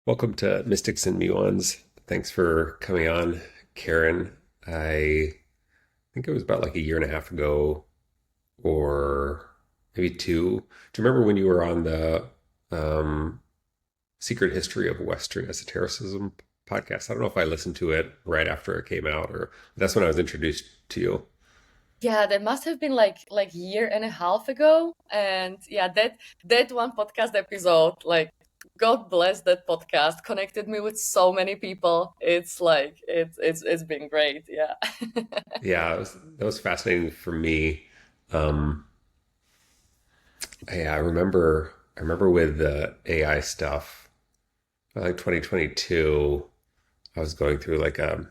Welcome to Mystics and Muons. Thanks for coming on, Karin. I think it was about like a year and a half ago, or maybe two. Do you remember when you were on the um, Secret History of Western Esotericism podcast? I don't know if I listened to it right after it came out, or that's when I was introduced to you. Yeah, that must have been like year and a half ago. And yeah, that one podcast episode, like God bless that podcast, connected me with so many people. It's like it's been great. Yeah. Yeah, that was fascinating for me. Um, yeah, I remember with the AI stuff, like 2022. I was going through like a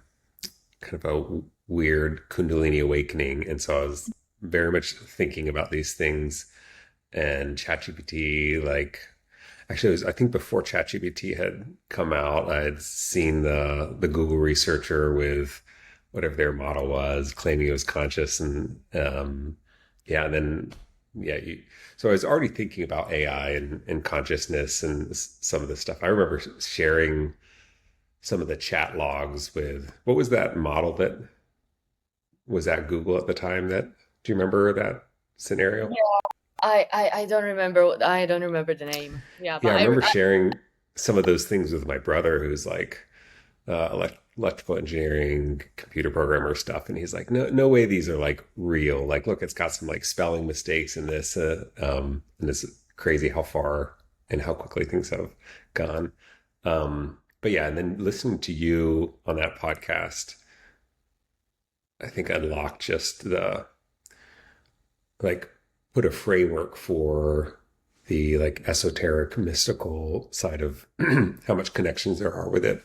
kind of a weird Kundalini awakening. And so I was very much thinking about these things and ChatGPT, like actually it was, I think before ChatGPT had come out, I had seen the Google researcher with whatever their model was, claiming it was conscious and yeah, and then yeah, so I was already thinking about AI and consciousness and some of this stuff. I remember sharing some of the chat logs with what was that model that was at Google at the time that do you remember that scenario? Yeah. I don't remember. I don't remember the name. Yeah, Yeah, but I remember sharing some of those things with my brother who's like electrical engineering, computer programmer stuff, and he's like, no way these are like real. Like, look, it's got some like spelling mistakes in this, and it's crazy how far and how quickly things have gone. But yeah, and then listening to you on that podcast, I think unlocked just the like put a framework for the like esoteric mystical side of how much connections there are with it.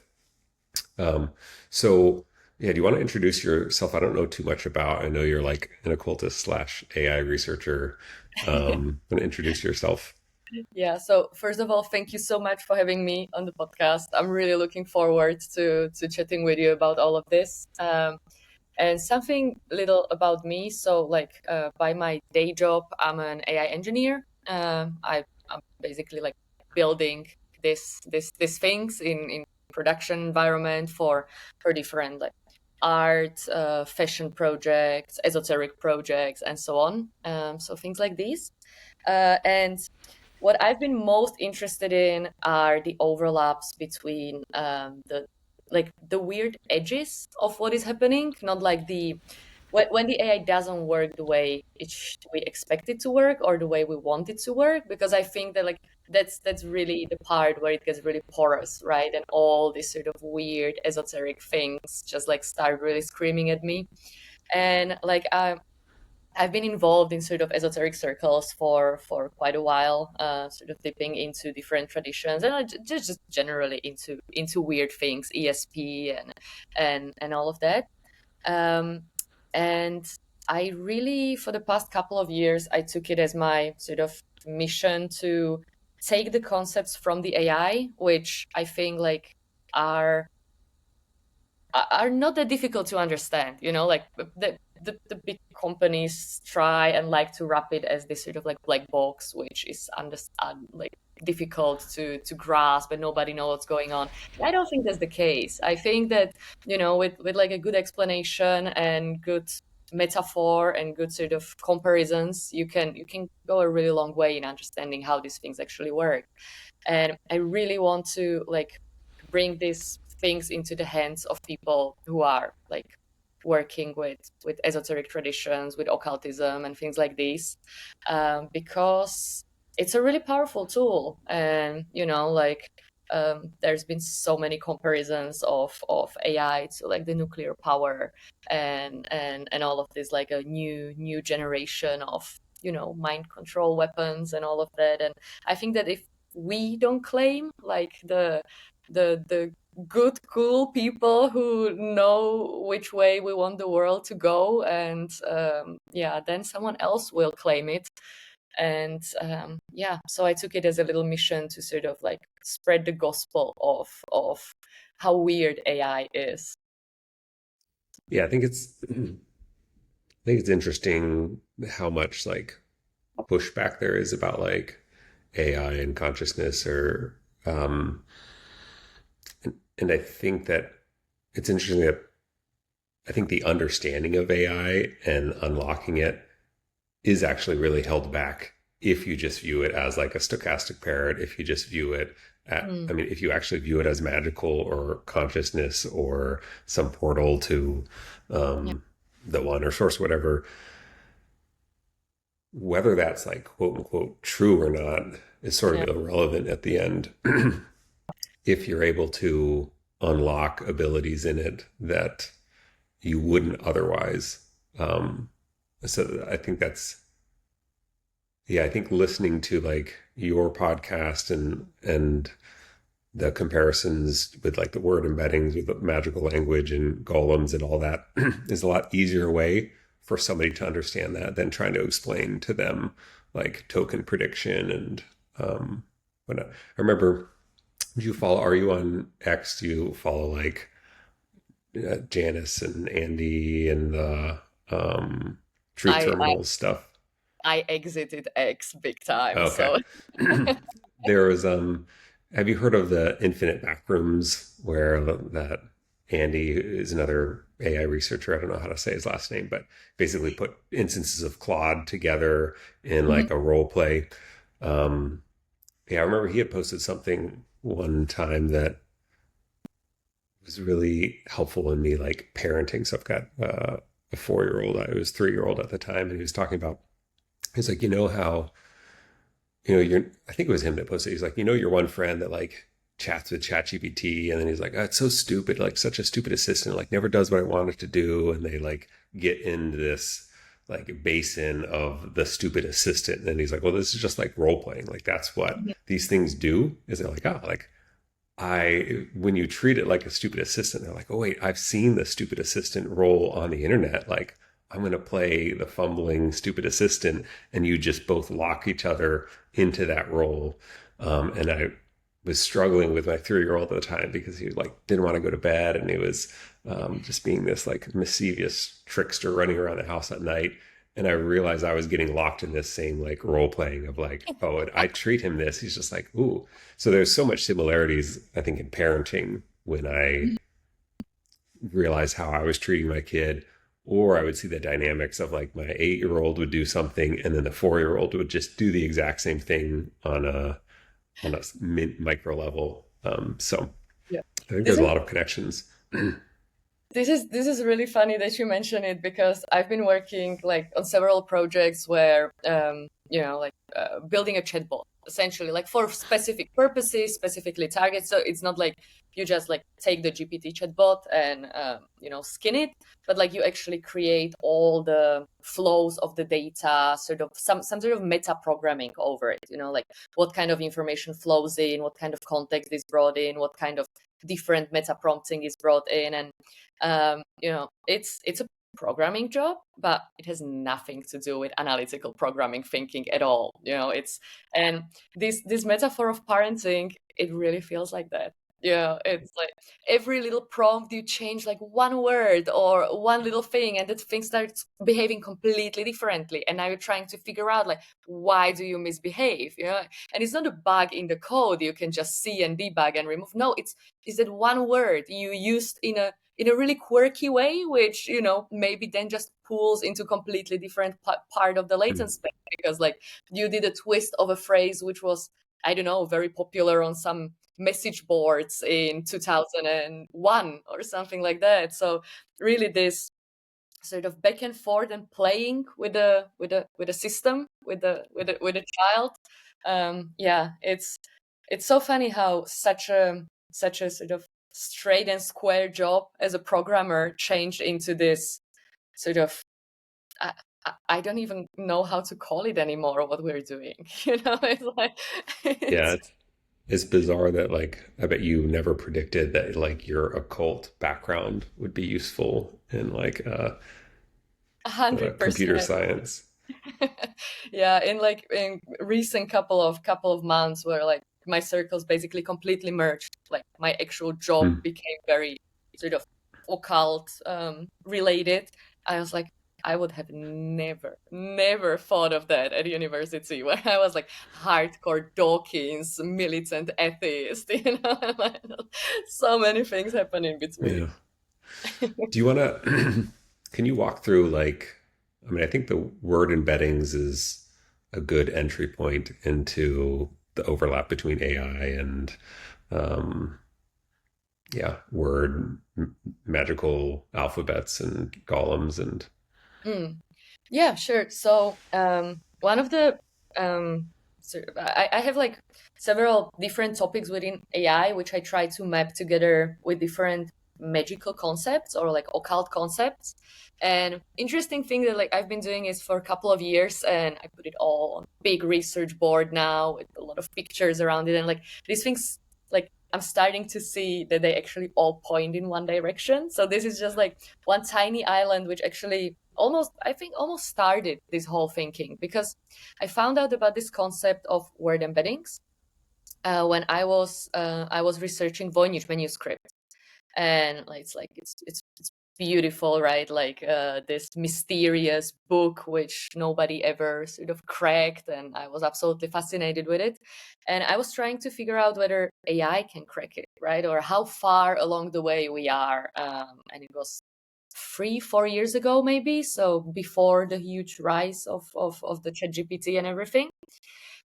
Um, so yeah, do you want to introduce yourself? I don't know too much about. I know you're like an occultist slash AI researcher. Want to introduce yourself? yeah. So first of all, thank you so much for having me on the podcast. I'm really looking forward to chatting with you about all of this. And something little about me. So, by my day job, I'm an AI engineer. I'm basically like building this things in production environment for different like art, fashion projects, esoteric projects, and so on. So things like these. And what I've been most interested in are the overlaps between the weird edges of what is happening, not like the when the AI doesn't work the way we expect it to work or the way we want it to work, because I think that like that's really the part where it gets really porous, right? And all these sort of weird esoteric things just like start really screaming at me. And I've been involved in sort of esoteric circles for quite a while, sort of dipping into different traditions, and just generally into weird things, ESP and all of that. Um, and I really, for the past couple of years, I took it as my sort of mission to take the concepts from the AI, which I think like are are not that difficult to understand. Like the big companies try and like to wrap it as this sort of like black box, which is like difficult to grasp and nobody knows what's going on. I don't think that's the case. I think that, with like a good explanation and good metaphor and good sort of comparisons, you can go a really long way in understanding how these things actually work. And I really want to like bring these things into the hands of people who are like working with esoteric traditions, with occultism and things like this, because it's a really powerful tool. And there's been so many comparisons of AI to like the nuclear power and all of this, like a new generation of mind control weapons and all of that. And I think that if we don't claim like the good cool people who know which way we want the world to go, and yeah, then someone else will claim it. And yeah, so I took it as a little mission to sort of like spread the gospel of how weird AI is. Yeah, I think I think it's interesting how much like pushback there is about like AI and consciousness or um and I think that it's interesting that I think the understanding of AI and unlocking it is actually really held back if you just view it as like a stochastic parrot, if you just view it Mm, I mean, if you actually view it as magical or consciousness or some portal to yeah, the one or source, whatever, whether that's like quote unquote true or not is sort yeah, of irrelevant at the end. If you're able to unlock abilities in it that you wouldn't otherwise. Um, so I think that's, yeah, I think listening to like your podcast and the comparisons with like the word embeddings with the magical language and golems and all that is a lot easier way for somebody to understand that than trying to explain to them like token prediction and whatnot. I remember, do you follow, are you on X? Do you follow like Janice and Andy and the truth I I terminals stuff? I exited X big time. Okay. So There was have you heard of the Infinite Backrooms where that Andy is another AI researcher, I don't know how to say his last name, but basically put instances of Claude together in Mhm. like a role play. Um yeah, I remember he had posted something one time that was really helpful in me like parenting. So I've got a 4 year old. I was 3 year old at the time, and he was talking about, he's like, you know how, you're, I think it was him that posted, he's like, your one friend that like chats with ChatGPT, and then he's like, oh, it's so stupid, like such a stupid assistant, like never does what I want it to do. And they like get into this like basin of the stupid assistant. And then he's like, well, this is just like role playing. Like that's what these things do. Is they're like, oh, like when you treat it like a stupid assistant, they're like, oh, wait, I've seen the stupid assistant role on the internet. Like, I'm going to play the fumbling stupid assistant, and you just both lock each other into that role. And I was struggling with my 3 year old at the time because he like didn't want to go to bed, and he was just being this like mischievous trickster running around the house at night. And I realized I was getting locked in this same like role playing of like, oh, I treat him this. He's just like, ooh. So there's so much similarities, I think, in parenting when I realized how I was treating my kid, or I would see the dynamics of like my 8 year old would do something, and then the 4 year old would just do the exact same thing on a micro level. So Yeah. I think This there's a is lot of connections. this is really funny that you mention it because I've been working like on several projects where like building a chatbot essentially like for specific purposes, specifically targets. So it's not like you just like take the GPT chatbot and skin it, but like you actually create all the flows of the data, sort of some sort of meta programming over it. Like what kind of information flows in, what kind of context is brought in, what kind of different meta prompting is brought in, and it's a programming job, but it has nothing to do with analytical programming thinking at all. It's and this metaphor of parenting, it really feels like that. Yeah, it's like every little prompt you change like one word or one little thing, and that thing starts behaving completely differently. And now you're trying to figure out like why do you misbehave? And it's not a bug in the code you can just see and debug and remove. No, it's that one word you used in a really quirky way, which maybe then just pulls into completely different part of the latent space because like you did a twist of a phrase which was, I don't know, very popular on some message boards in 2001 or something like that. So really this sort of back and forth and playing with a system, with a child. Yeah, it's so funny how such a sort of straight and square job as a programmer changed into this sort of, I don't even know how to call it anymore what we're doing. It's like Yeah, it's it's bizarre that like I bet you never predicted that like your occult background would be useful in like computer 100%. science. Yeah, in recent couple of months where like my circles basically completely merged, like my actual job Hmm. became very sort of occult related. I was like, I would have never thought of that at university, where I was like hardcore Dawkins, militant atheist, so many things happen in between. Yeah. Do you want to, can you walk through like, I mean, I think the word embeddings is a good entry point into the overlap between AI and, um, yeah, word magical alphabets and golems and, Mm. Yeah, sure. So one of the I have like several different topics within AI, which I try to map together with different magical concepts or like occult concepts. And interesting thing that like I've been doing is for a couple of years, and I put it all on a big research board now with a lot of pictures around it, and like these things like I'm starting to see that they actually all point in one direction. So this is just like one tiny island, which actually almost, I think, almost started this whole thinking, because I found out about this concept of word embeddings when I was researching Voynich manuscript, and like, it's beautiful, right? Like this mysterious book which nobody ever sort of cracked, and I was absolutely fascinated with it. And I was trying to figure out whether AI can crack it, right, or how far along the way we are. And it was 3 4 years ago maybe, so before the huge rise of the chat GPT and everything.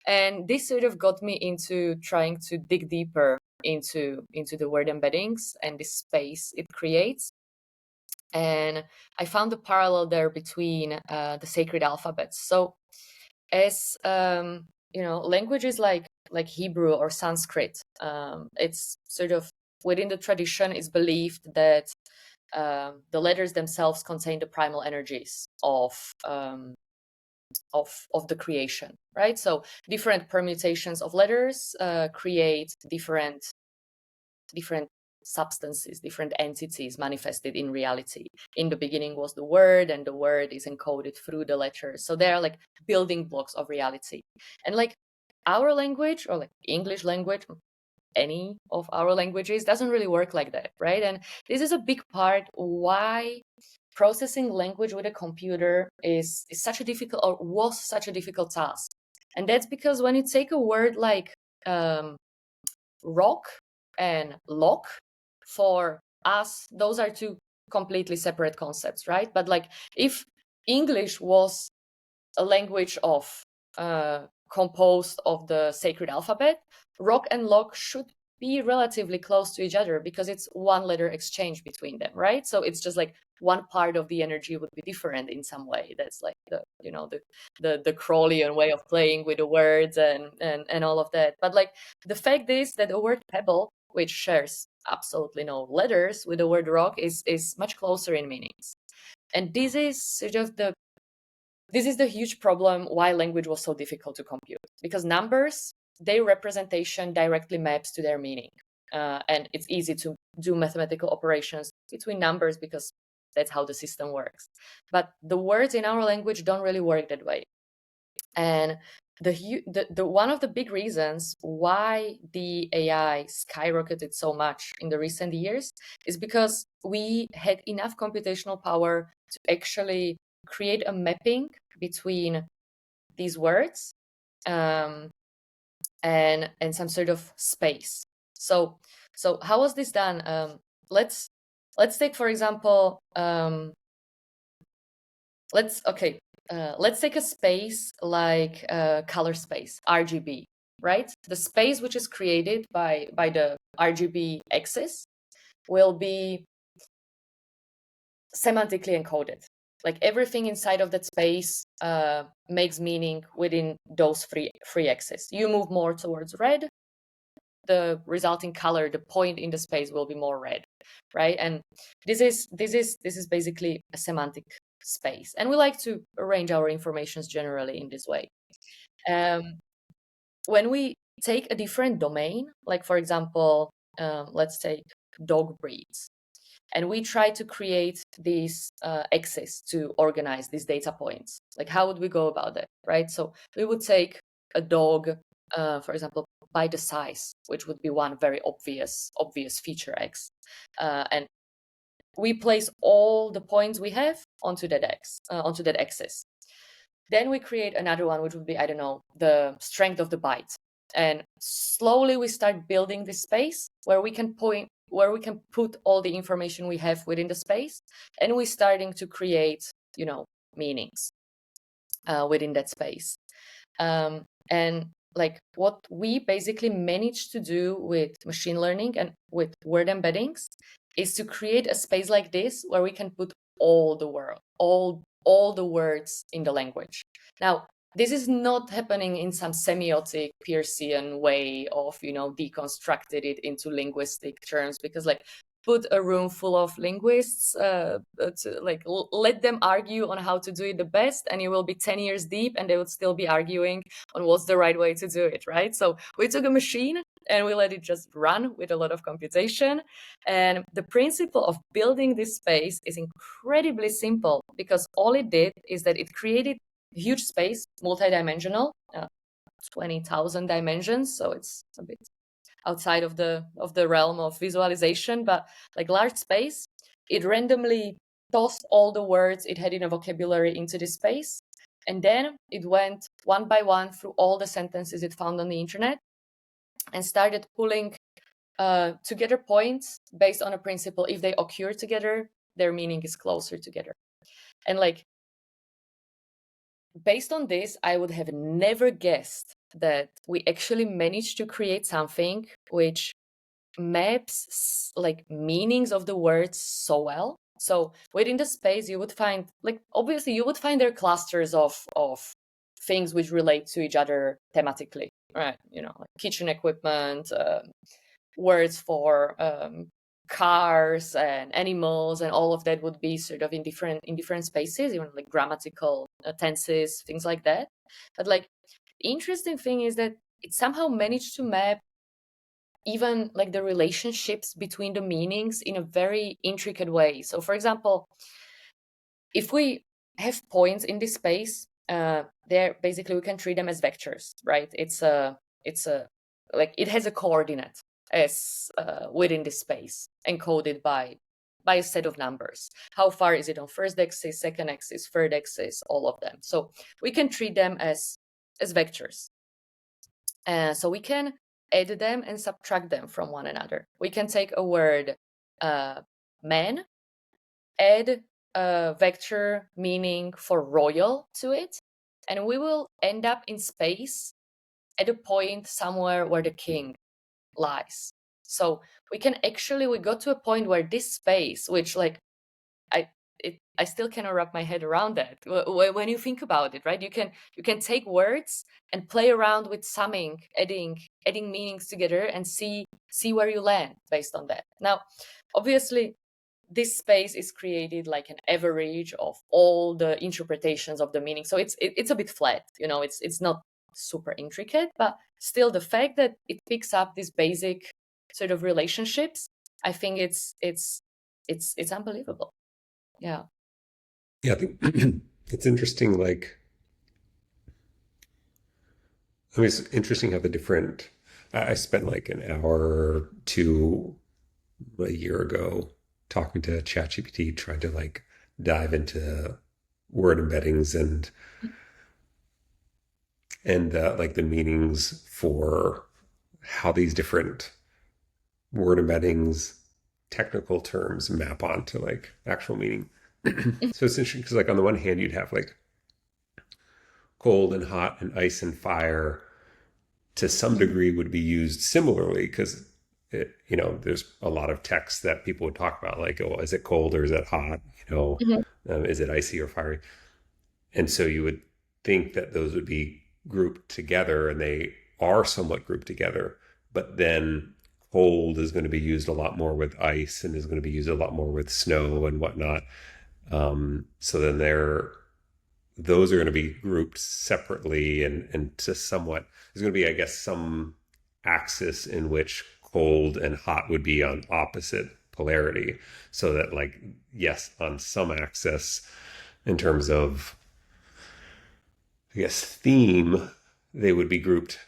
And this sort of got me into trying to dig deeper into the word embeddings and the space it creates. And I found a parallel there between the sacred alphabets. So as languages like Hebrew or Sanskrit, it's sort of within the tradition is believed that the letters themselves contain the primal energies of the creation, right? So different permutations of letters create different substances, different entities manifested in reality. In the beginning was the word, and the word is encoded through the letters. So they're like building blocks of reality. And like our language, or like English language, any of our languages, doesn't really work like that, right? And this is a big part why processing language with a computer is such a difficult, or was such a difficult task. And that's because when you take a word like rock and lock, for us those are two completely separate concepts, right? But like if English was a language of composed of the sacred alphabet, rock and lock should be relatively close to each other because it's one letter exchange between them, right? So it's just like one part of the energy would be different in some way. That's like the Crowleyan way of playing with the words and all of that. But like the fact is that the word pebble, which shares absolutely no letters with the word rock, is much closer in meanings. And this is sort of the huge problem why language was so difficult to compute, because numbers, their representation directly maps to their meaning. And it's easy to do mathematical operations between numbers because that's how the system works. But the words in our language don't really work that way. And the one of the big reasons why the AI skyrocketed so much in the recent years is because we had enough computational power to actually create a mapping between these words and some sort of space. So how was this done? Let's take, for example, let's take a space like color space, RGB, right? The space which is created by the RGB axis will be semantically encoded. Like everything inside of that space makes meaning within those three axes. You move more towards red, the resulting color, the point in the space will be more red, right? And this is basically a semantic space, and we like to arrange our informations generally in this way. When we take a different domain, like for example, let's take dog breeds, and we try to create these axes to organize these data points. Like how would we go about that, right? So we would take a dog, for example, by the size, which would be one very obvious feature X, and we place all the points we have onto that axis. Then we create another one, which would be, I don't know, the strength of the byte. And slowly we start building this space where we can put all the information we have within the space, and we're starting to create, meanings within that space. And like what we basically managed to do with machine learning and with word embeddings is to create a space like this where we can put all the words in the language. Now, this is not happening in some semiotic Peircean way of, deconstructed it into linguistic terms, because like put a room full of linguists to let them argue on how to do it the best, and you will be 10 years deep and they would still be arguing on what's the right way to do it, right? So we took a machine and we let it just run with a lot of computation. And the principle of building this space is incredibly simple, because all it did is that it created a huge space, multidimensional, 20,000 dimensions. So it's a bit outside of the realm of visualization, but like large space. It randomly tossed all the words it had in a vocabulary into this space, and then it went one by one through all the sentences it found on the internet and started pulling together points based on a principle: if they occur together, their meaning is closer together. And like based on this, I would have never guessed that we actually managed to create something which maps like meanings of the words so well. So within the space, you would find, like, obviously you would find there clusters of things which relate to each other thematically, right? Like kitchen equipment, words for cars and animals, and all of that would be sort of in different spaces, even like grammatical tenses, things like that. But like the interesting thing is that it somehow managed to map even like the relationships between the meanings in a very intricate way. So for example, if we have points in this space, there basically we can treat them as vectors, right? It's a like it has a coordinate as within this space, encoded by a set of numbers. How far is it on first axis, second axis, third axis, all of them. So we can treat them as vectors. So we can add them and subtract them from one another. We can take a word man, add a vector meaning for royal to it, and we will end up in space at a point somewhere where the king lies. So we got to a point where this space, which like I still cannot wrap my head around that. When you think about it, right? You can take words and play around with summing, adding meanings together, and see where you land based on that. Now, obviously, this space is created like an average of all the interpretations of the meaning. So it's a bit flat, it's not super intricate, but still the fact that it picks up these basic sort of relationships, I think it's unbelievable. Yeah. Yeah, I think it's interesting. Like, I mean, it's interesting how the different. I spent like an hour or two a year ago talking to ChatGPT, trying to like dive into word embeddings and like the meanings for how these different word embeddings, technical terms, map onto like actual meaning. So it's interesting because like on the one hand you'd have like cold and hot and ice and fire to some degree would be used similarly, because there's a lot of text that people would talk about, like, oh, is it cold or is it hot, is it icy or fiery? And so you would think that those would be grouped together, and they are somewhat grouped together, but then cold is going to be used a lot more with ice and is going to be used a lot more with snow and whatnot. So then those are going to be grouped separately, and to somewhat, there's going to be, I guess, some axis in which cold and hot would be on opposite polarity. So that, like, yes, on some axis, in terms of, I guess, theme, they would be grouped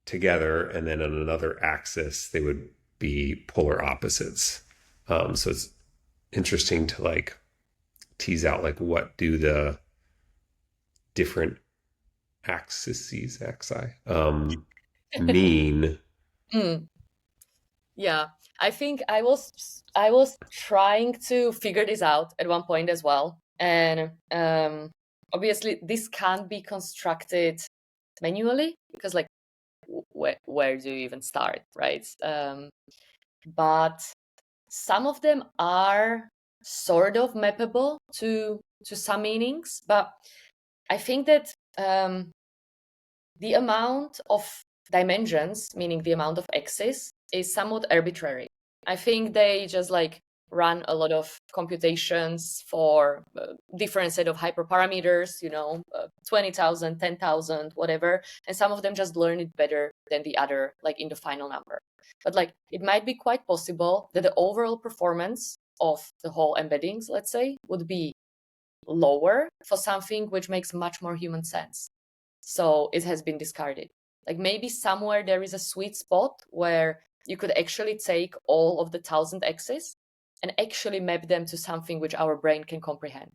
together, and then on another axis, they would be polar opposites. So interesting to like tease out like what do the different axi mean. Mm, yeah, I think I was trying to figure this out at one point as well, and obviously this can't be constructed manually because like where do you even start, right? But some of them are sort of mappable to some meanings, but I think that the amount of dimensions, meaning the amount of axes, is somewhat arbitrary. I think they just like run a lot of computations for different set of hyperparameters, 20,000, 10,000, whatever. And some of them just learn it better than the other, like in the final number. But like it might be quite possible that the overall performance of the whole embeddings, let's say, would be lower for something which makes much more human sense. So it has been discarded. Like maybe somewhere there is a sweet spot where you could actually take all of the 1,000 axes and actually map them to something which our brain can comprehend.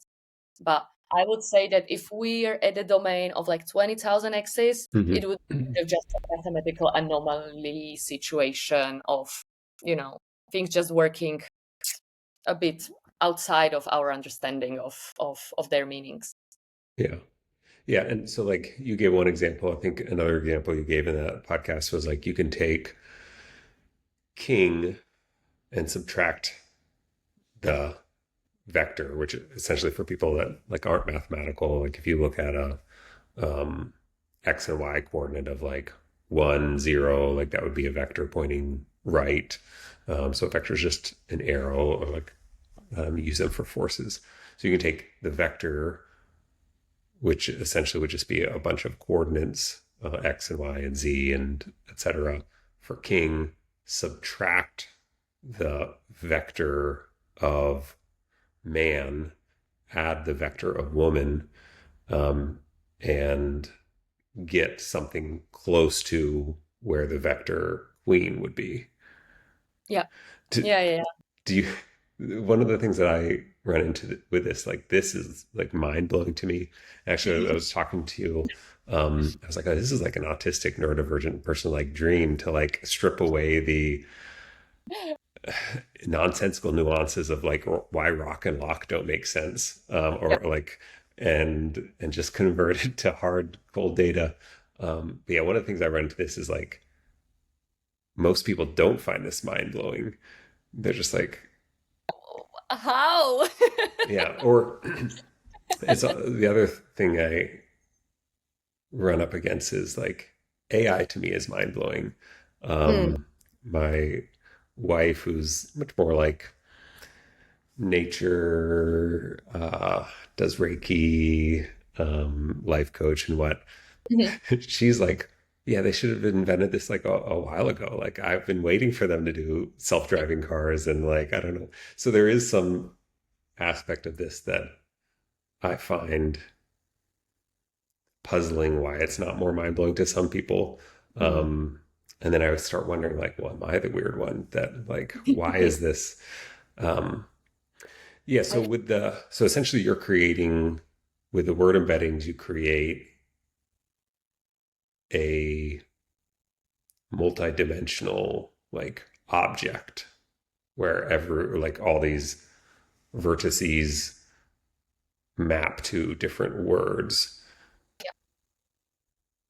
But I would say that if we are at the domain of like 20,000 axes, Mhm. it would be just a mathematical anomaly situation of, things just working a bit outside of our understanding of their meanings. Yeah. Yeah. And so, like, you gave one example. I think another example you gave in that podcast was like you can take king and subtract the vector, which essentially for people that like aren't mathematical, like if you look at a um, x and y coordinate of like 1, 0, like that would be a vector pointing right. So a vector is just an arrow, or like use them for forces. So you can take the vector, which essentially would just be a bunch of coordinates, x and y and z and etc. for king, subtract the vector of man, add the vector of woman, um, and get something close to where the vector queen would be. Yeah. Do, Yeah, yeah, yeah. do you? One of the things that I run into with this, like this is like mind blowing to me. Actually, I was talking to you. I was like, oh, this is like an autistic neurodivergent person like dream to like strip away the nonsensical nuances of like why rock and lock don't make sense, Yeah. or like and just convert it to hard cold data. But yeah, one of the things I run into this is like most people don't find this mind blowing. They're just like, How? yeah. Or it's the other thing I run up against is like AI to me is mind blowing. Mm, My wife, who's much more like nature, does Reiki, life coach, and what. mhm. She's like, yeah, they should have invented this like a while ago. Like I've been waiting for them to do self-driving cars, and like I don't know. So there is some aspect of this that I find puzzling why it's not more mind-blowing to some people. Mm. And then I would start wondering like, well, am I the weird one that like why is this? Um, Yeah, so I, with the so essentially you're creating with the word embeddings, you create a multi-dimensional like object where every like all these vertices map to different words.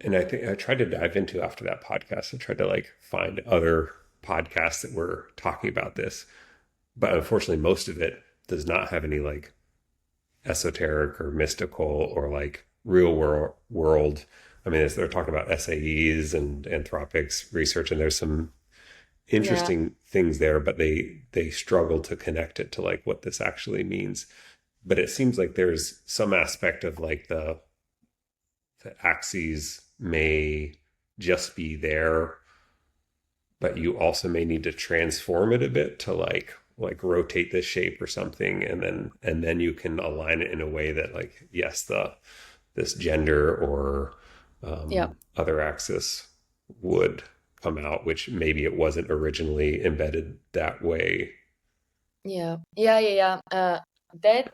And I think I tried to dive into after that podcast. I tried to like find other podcasts that were talking about this, but unfortunately most of it does not have any like esoteric or mystical or like real world. I mean, they're talking about SAEs and anthropics research, and there's some yeah, interesting things there, but they struggle to connect it to like what this actually means. But it seems like there's some aspect of like the axes may just be there, but you also may need to transform it a bit to like rotate this shape or something, and then you can align it in a way that like yes, the this gender or yeah, other axis would come out, which maybe it wasn't originally embedded that way. That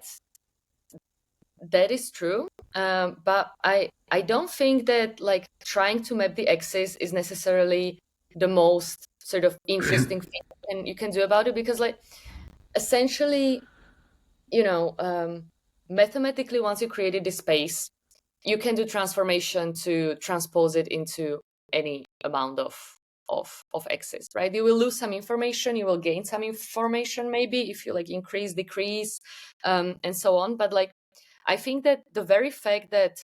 that is true. But I don't think that like trying to map the axis is necessarily the most sort of interesting thing you can do about it, because like essentially, mathematically, once you created this space, you can do transformation to transpose it into any amount of axis, right? You will lose some information, you will gain some information, maybe if you like increase, decrease, and so on. But like, I think that the very fact that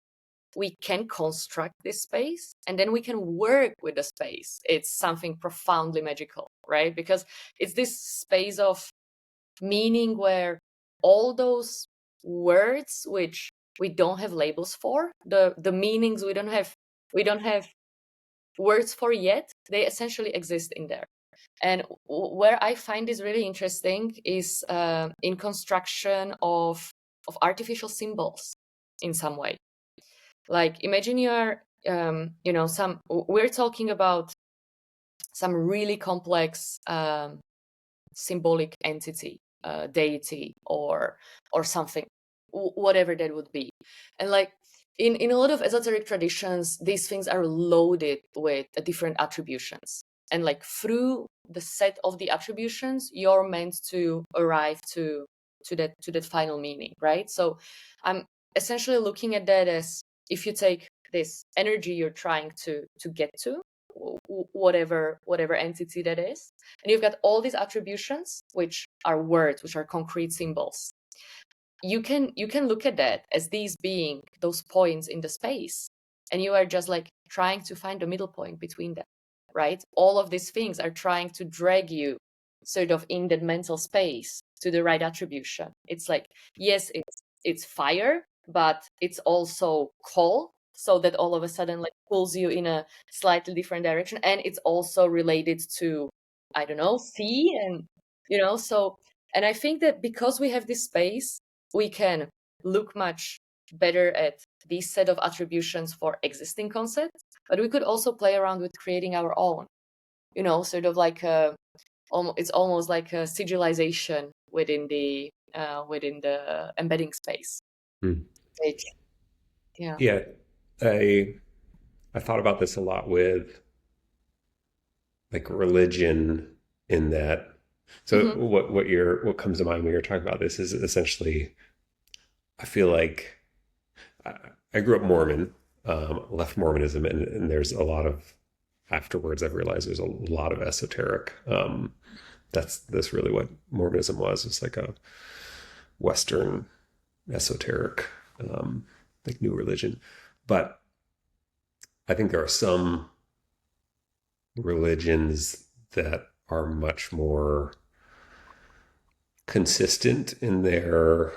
we can construct this space and then we can work with the space, it's something profoundly magical, right? Because it's this space of meaning where all those words which we don't have labels for, the meanings we don't have words for yet, they essentially exist in there. And where I find this really interesting is in construction of artificial symbols in some way. Like imagine you are we're talking about some really complex symbolic entity, deity, or something, whatever that would be. And like in a lot of esoteric traditions, these things are loaded with different attributions, and like through the set of the attributions, you're meant to arrive to that final meaning, right? So I'm essentially looking at that as, if you take this energy you're trying to get to, whatever entity that is, and you've got all these attributions which are words, which are concrete symbols, you can look at that as these being those points in the space, and you are just like trying to find the middle point between them, right? All of these things are trying to drag you sort of in that mental space to the right attribution. It's like, yes, it's fire, but it's also coal, so that all of a sudden like pulls you in a slightly different direction. And it's also related to, I don't know, sea, and so. And I think that because we have this space, we can look much better at these set of attributions for existing concepts, but we could also play around with creating our own, sort of like it's almost like a sigilization within the embedding space. Hmm. Which, yeah. Yeah, I thought about this a lot with like religion, in that. So Mm-hmm. what comes to mind when you're talking about this is essentially, I feel like I, I grew up Mormon, left Mormonism, and there's a lot of, afterwards I've realized there's a lot of esoteric. That's really what Mormonism was. It's like a Western esoteric, like new religion. But I think there are some religions that are much more consistent in their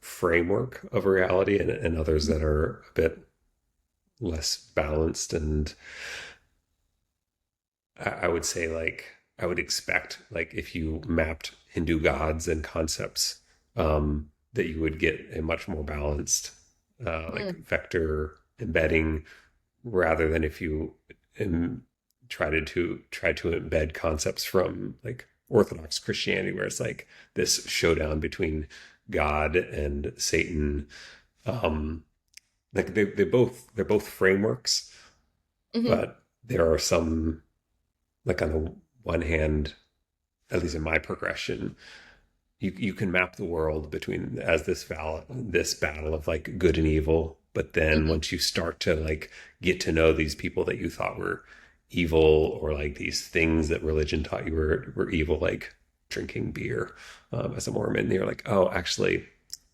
framework of reality, and others that are a bit less balanced. And I would say, like, I would expect, like, if you mapped Hindu gods and concepts, that you would get a much more balanced, like, Mm. vector embedding, rather than if you try to embed concepts from like Orthodox Christianity, where it's like this showdown between God and Satan. Um, like they're both frameworks, Mm-hmm. but there are some, like, on the one hand, at least in my progression, you can map the world between as this battle of like good and evil. But then Mm-hmm. once you start to like get to know these people that you thought were evil, or like these things that religion taught you were evil, like drinking beer, as a Mormon, you're like, oh, actually,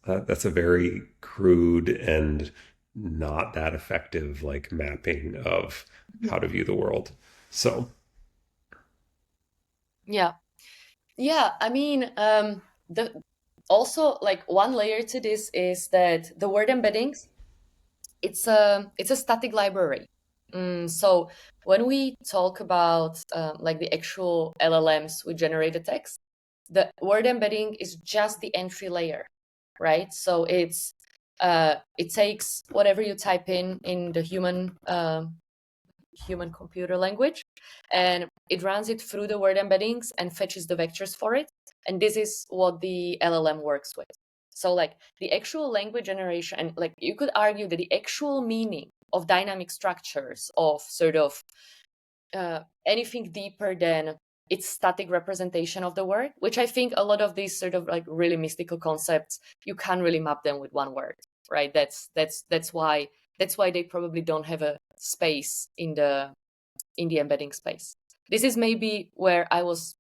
that's a very crude and not that effective like mapping of how to view the world. So Yeah. Yeah, I mean, the also like one layer to this is that the word embeddings, it's a static library. So when we talk about like the actual LLMs with generated text, the word embedding is just the entry layer, right? So it takes whatever you type in the human computer language, and it runs it through the word embeddings and fetches the vectors for it. And this is what the LLM works with. So like the actual language generation, and like you could argue that the actual meaning of dynamic structures, of sort of anything deeper than its static representation of the word, which I think a lot of these sort of like really mystical concepts, you can't really map them with one word, right? That's why they probably don't have a space in the embedding space. This is maybe where I was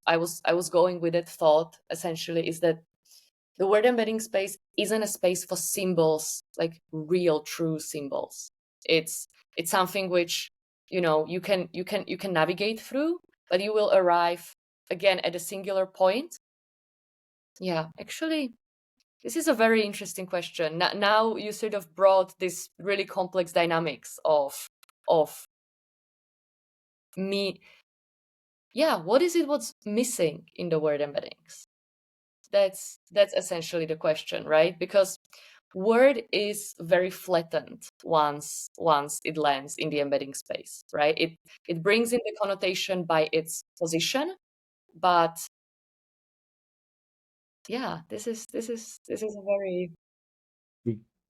going with that thought, essentially, is that the word embedding space isn't a space for symbols, like real true symbols. It's something which, you know, you can navigate through, but you will arrive again at a singular point. Yeah, actually, this is a very interesting question. Now you sort of brought this really complex dynamics of me. Yeah, what is it what's missing in the word embeddings? That's essentially the question, right? Because word is very flattened once it lands in the embedding space, right? It brings in the connotation by its position, but yeah, this is a very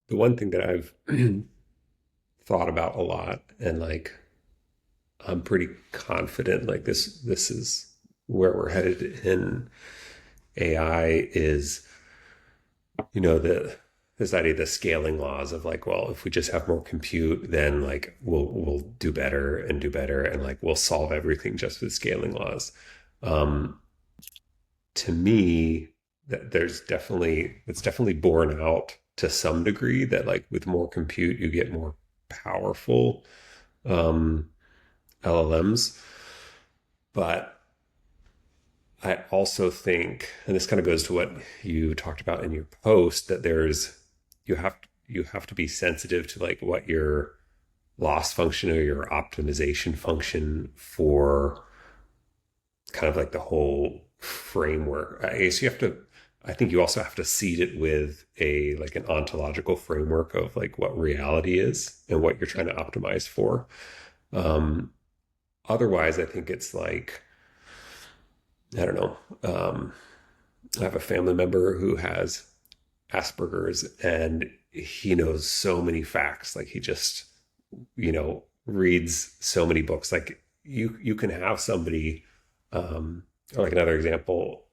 The one thing that I've thought about a lot, and like I'm pretty confident like this is where we're headed in AI, is, you know, this idea of the scaling laws of like, well, if we just have more compute, then like we'll do better and do better, and like we'll solve everything just with scaling laws. Um, to me, that it's definitely borne out to some degree that like with more compute you get more powerful um, LLMs. But I also think, and this kind of goes to what you talked about in your post, that you have to be sensitive to like what your loss function or your optimization function for kind of like the whole framework. I guess you have to, I think you also have to seed it with a like an ontological framework of like what reality is and what you're trying to optimize for. Um, Otherwise, I think it's like, I don't know. I have a family member who has Asperger's, and he knows so many facts. Like he just, you know, reads so many books. Like you can have somebody, or like another example,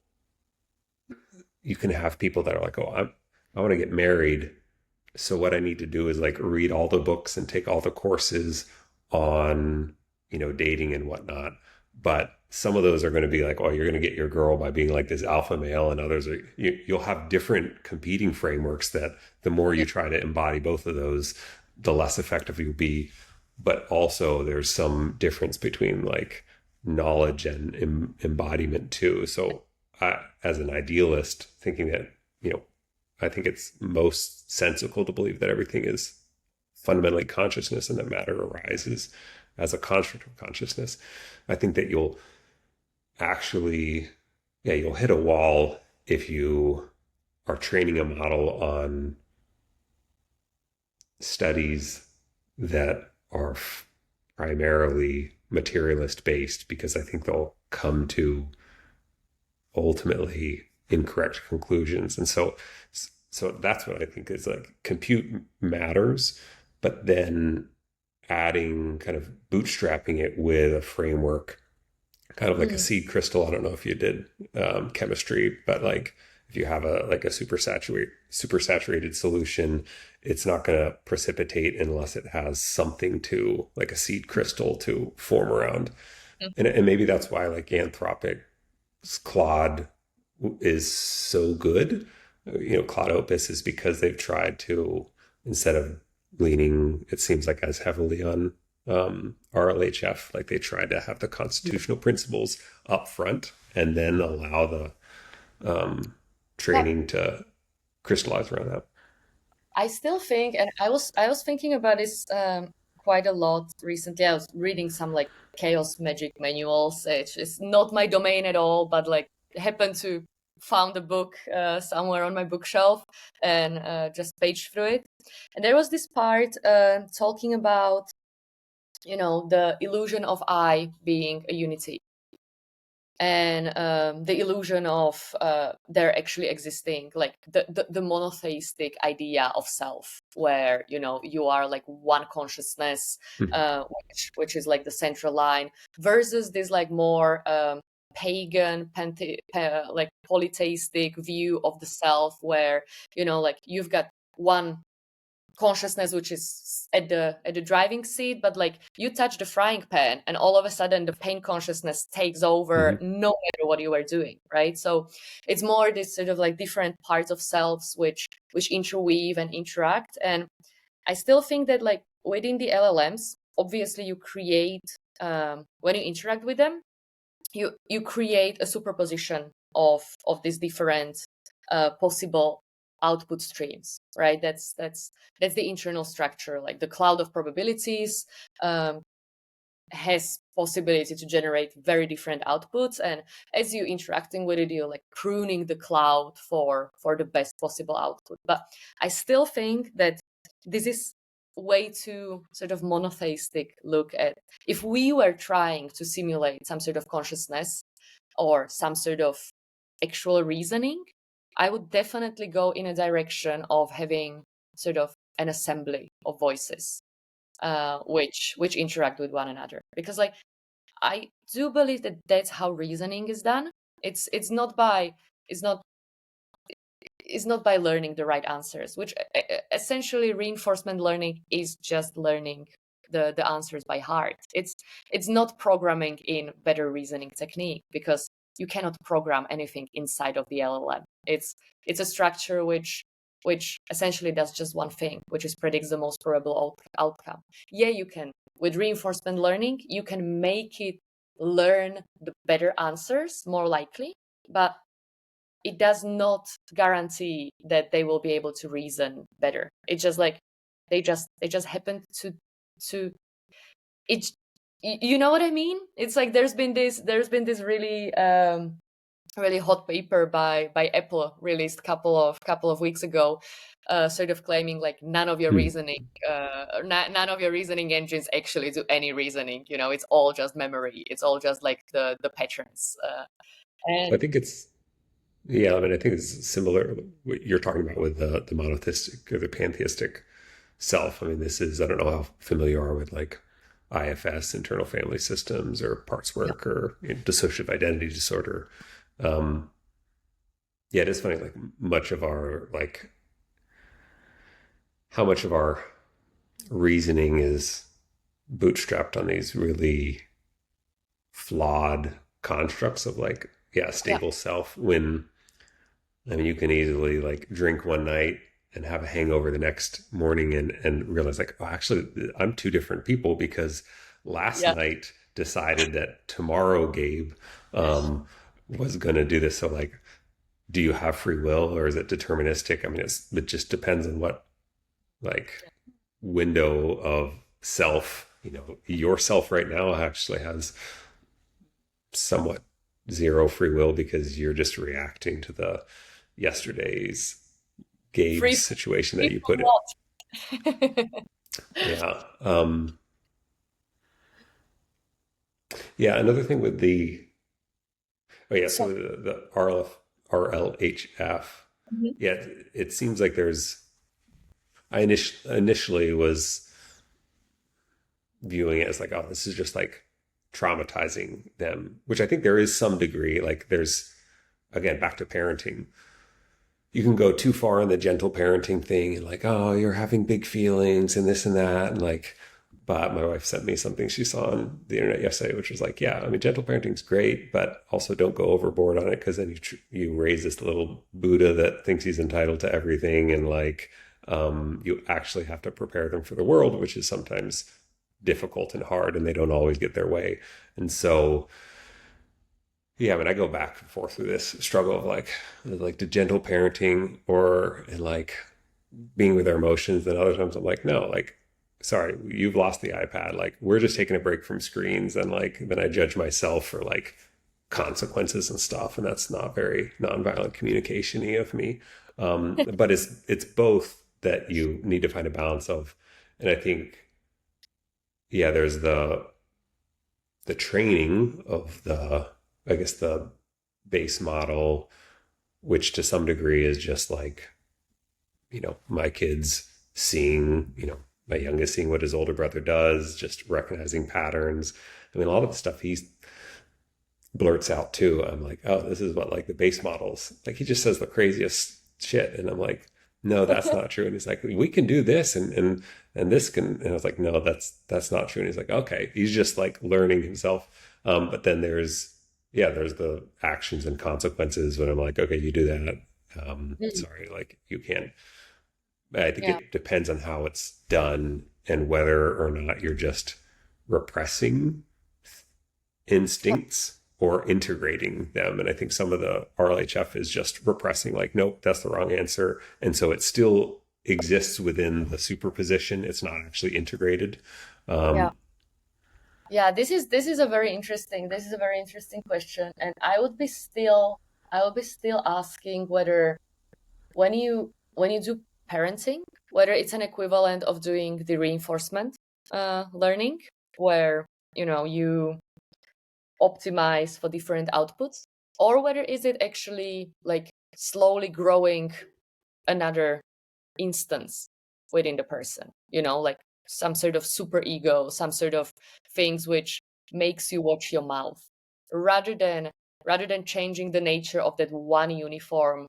you can have people that are like, oh, I want to get married. So what I need to do is like read all the books and take all the courses on, you know, dating and whatnot. But some of those are going to be like, oh, you're going to get your girl by being like this alpha male, and others are, you'll have different competing frameworks that the more you try to embody both of those, the less effective you'll be. But also there's some difference between like knowledge and embodiment too. So as an idealist, thinking that, you know, I think it's most sensical to believe that everything is fundamentally consciousness and that matter arises as a construct of consciousness. I think that you'll actually, yeah, you'll hit a wall if you are training a model on studies that are primarily materialist based, because I think they'll come to ultimately incorrect conclusions. And so that's what I think is like compute matters, but then adding kind of bootstrapping it with a framework, kind of like a seed crystal. I don't know if you did chemistry, but like if you have a like a super saturated solution, it's not going to precipitate unless it has something to like a seed crystal to form around. And maybe that's why like Anthropic Claude is so good. You know, Claude Opus is because they've tried to, instead of leaning, it seems like as heavily on RLHF, like they tried to have the constitutional principles up front and then allow the yeah. training to crystallize around that. I still think, and I was thinking about this quite a lot recently. I was reading some like chaos magic manuals. It's not my domain at all, but like happened to found a book somewhere on my bookshelf and just paged through it. And there was this part talking about the illusion of I being a unity, and the illusion of there actually existing like the monotheistic idea of self, where you are like one consciousness, Mhm. which is like the central line, versus this like more pagan like polytheistic view of the self, where like you've got one consciousness which is at the driving seat, but like you touch the frying pan and all of a sudden the pain consciousness takes over Mhm. no matter what you are doing, right? So it's more this sort of like different parts of selves which interweave and interact. And I still think that like within the LLMs, obviously you create, when you interact with them, you create a superposition of these different possible output streams, right? That's the internal structure. Like the cloud of probabilities has possibility to generate very different outputs, and as you interacting with it, you're like pruning the cloud for the best possible output. But I still think that this is way too sort of monotheistic look at, if we were trying to simulate some sort of consciousness or some sort of actual reasoning, I would definitely go in a direction of having sort of an assembly of voices, which interact with one another. Because like I do believe that that's how reasoning is done. It's not by it's not is not by learning the right answers, which essentially reinforcement learning is just learning the answers by heart. It's not programming in better reasoning technique, because you cannot program anything inside of the LLM. It's a structure which essentially does just one thing, which is predicts the most probable outcome. Yeah, you can, with reinforcement learning, you can make it learn the better answers more likely, but it does not guarantee that they will be able to reason better. It's just like they just happen to it. You know what I mean? It's like there's been this really hot paper by Apple released couple of weeks ago, sort of claiming like Mhm. none of your reasoning engines actually do any reasoning. It's all just memory. It's all just like the patterns. I And think it's Yeah, I mean, I think it's similar what you're talking about with the monotheistic or the pantheistic self. I mean, this is, I don't know how familiar you are with like IFS, internal family systems, or parts yeah, work, or dissociative identity disorder. Um, yeah, it is funny, like much of our, like how much of our reasoning is bootstrapped on these really flawed constructs of like, yeah, yeah, stable self when I mean, you can easily like drink one night and have a hangover the next morning and realize like, oh, actually, I'm two different people because last yeah. night decided that tomorrow Gabe was going to do this. So like, do you have free will or is it deterministic? I mean, it just depends on what like window of self, yourself right now actually has somewhat zero free will because you're just reacting to the yesterday's Gabe's Free, situation free that you from put it. what? Yeah. Yeah. Another thing with oh yeah, So, so the RLHF, mhm. yeah, it seems like initially was viewing it as like, oh, this is just like traumatizing them, which I think there is some degree, like there's, again, back to parenting. You can go too far in the gentle parenting thing and like, oh, you're having big feelings and this and that. And like, but my wife sent me something she saw on the internet yesterday, which was like, yeah, I mean, gentle parenting's great, but also don't go overboard on it because then you raise this little Buddha that thinks he's entitled to everything. And like, you actually have to prepare them for the world, which is sometimes difficult and hard and they don't always get their way. And so, yeah, I mean, I go back and forth through this struggle of like the gentle parenting or and like being with our emotions. And other times I'm like, no, like, sorry, you've lost the iPad. Like, we're just taking a break from screens. And like, then I judge myself for like consequences and stuff. And that's not very nonviolent communication-y of me. But it's both that you need to find a balance of. And I think yeah, there's the training of I guess the base model, which to some degree is just like, my kids seeing, my youngest seeing what his older brother does, just recognizing patterns. I mean, a lot of the stuff he blurts out too. I'm like, oh, this is what like the base models. Like he just says the craziest shit, and I'm like, no, that's not true. And he's like, we can do this, and this can. And I was like, no, that's not true. And he's like, okay, he's just like learning himself. But then there's the actions and consequences when I'm like, okay, you do that. Mm. Sorry, like you can't. I think Yeah. it depends on how it's done and whether or not you're just repressing instincts or integrating them. And I think some of the RLHF is just repressing, like, nope, that's the wrong answer. And so it still exists within the superposition. It's not actually integrated. Yeah. Um, Yeah, this is a very interesting question, and I would be still asking whether when you do parenting, whether it's an equivalent of doing the reinforcement learning, where you optimize for different outputs, or whether is it actually like slowly growing another instance within the person, like some sort of super ego, some sort of things which makes you watch your mouth, rather than changing the nature of that one uniform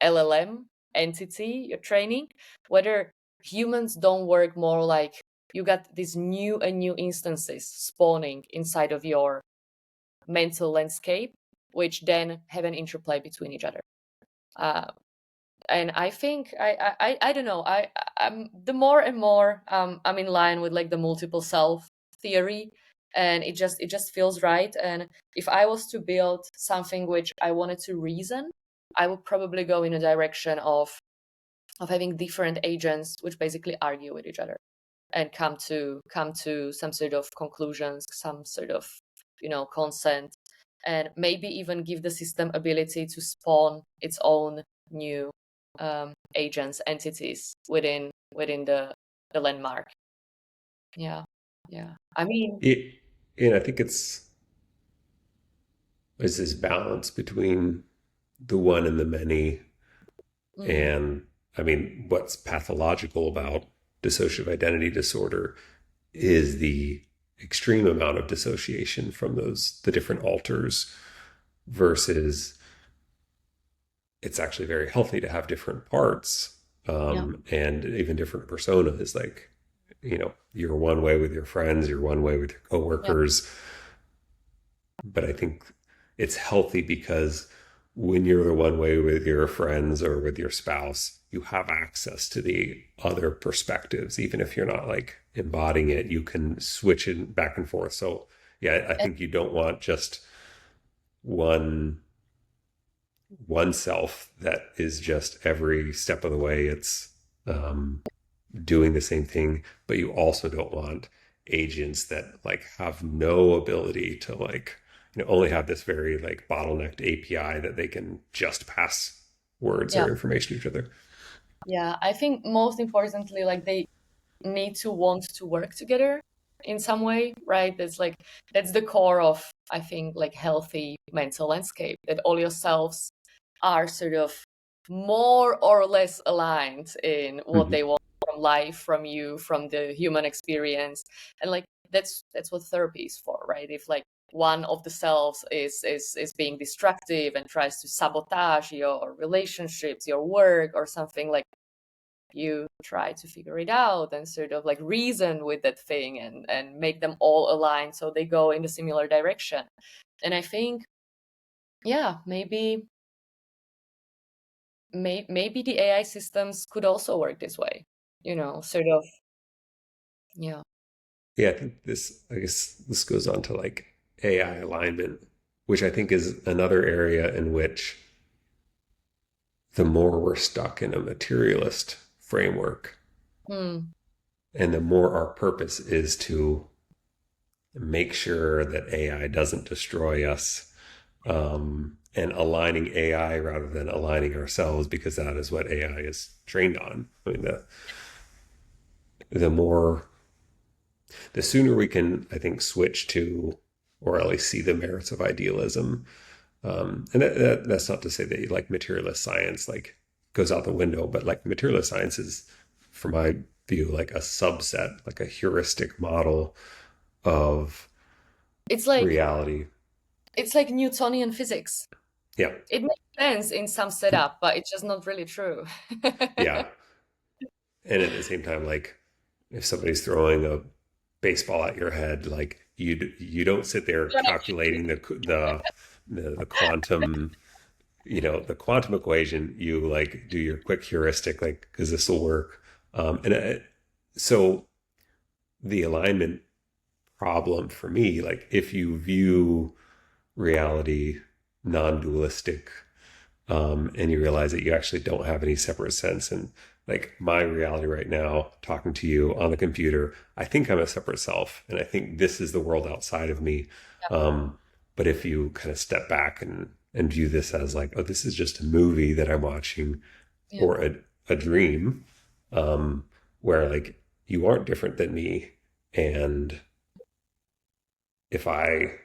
LLM entity you're training, whether humans don't work more like you got these new and new instances spawning inside of your mental landscape, which then have an interplay between each other. Uh, and I think I don't know. I'm the more and more I'm in line with like the multiple self theory, and it just feels right. And if I was to build something which I wanted to reason, I would probably go in a direction of having different agents which basically argue with each other and come to some sort of conclusions, some sort of consent, and maybe even give the system ability to spawn its own new agents, entities within the landmark. Yeah, yeah. I mean, it, and I think it's this balance between the one and the many. mm, And I mean, what's pathological about dissociative identity disorder is the extreme amount of dissociation from the different alters versus it's actually very healthy to have different parts, yeah, and even different personas. Like, you're one way with your friends, you're one way with your yeah, coworkers. But I think it's healthy because when you're the one way with your friends or with your spouse, you have access to the other perspectives. Even if you're not like embodying it, you can switch it back and forth. So, yeah, I and- think you don't want just one self that is just every step of the way it's doing the same thing, but you also don't want agents that like have no ability to like, only have this very like bottlenecked API that they can just pass words yeah, or information to each other. yeah. I think most importantly, like they need to want to work together in some way, right? That's the core of, I think, like healthy mental landscape, that all yourselves are sort of more or less aligned in what they Mm-hmm. want from life, from you, from the human experience. And like that's what therapy is for, right? If like one of the selves is being destructive and tries to sabotage your relationships, your work, or something, like you try to figure it out and sort of like reason with that thing and make them all align so they go in a similar direction. And I think, yeah, maybe the AI systems could also work this way, sort of. Yeah. Yeah, I think I guess this goes on to like AI alignment, which I think is another area in which the more we're stuck in a materialist framework Hmm. and the more our purpose is to make sure that AI doesn't destroy us, and aligning AI rather than aligning ourselves, because that is what AI is trained on. I mean, the more The sooner we can, I think, switch to, or at least see the merits of idealism. And that's not to say that like materialist science like goes out the window, but like materialist science is, from my view, like a subset, like a heuristic model of It's like reality. it's like Newtonian physics. Yeah, It makes sense in some setup, but it's just not really true. yeah. And at the same time, like if somebody's throwing a baseball at your head, like you don't sit there calculating the quantum, the quantum equation. You like do your quick heuristic, like because this will work. So the alignment problem for me, like if you view reality non-dualistic, and you realize that you actually don't have any separate sense. And like my reality right now, talking to you on the computer, I think I'm a separate self, and I think this is the world outside of me. But if you kind of step back and view this as like, oh, this is just a movie that I'm watching, Yeah. or a dream, where like you aren't different than me, and if I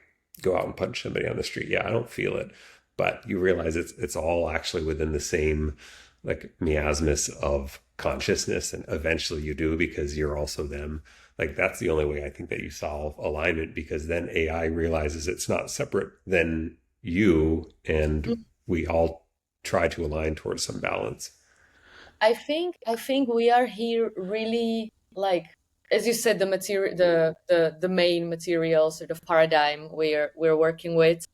go out and punch somebody on the street, yeah, I don't feel it, but you realize it's all actually within the same like miasmus of consciousness, and eventually you do because you're also them. Like that's the only way I think that you solve alignment, because then AI realizes it's not separate than you, and we all try to align towards some balance. I think we are here really like, as you said, the material, the main material sort of paradigm we're working with.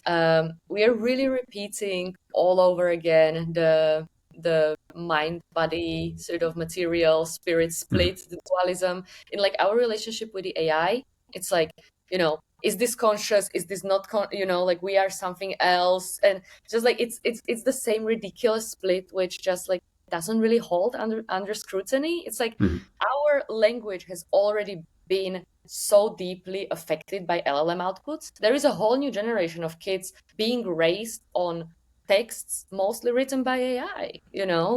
We are really repeating all over again the mind body sort of material spirit split, the dualism in like our relationship with the AI. It's like, is this conscious, is this not like we are something else, and just like it's the same ridiculous split which just like doesn't really hold under scrutiny. It's like Mhm. our language has already been so deeply affected by LLM outputs. There is a whole new generation of kids being raised on texts mostly written by AI,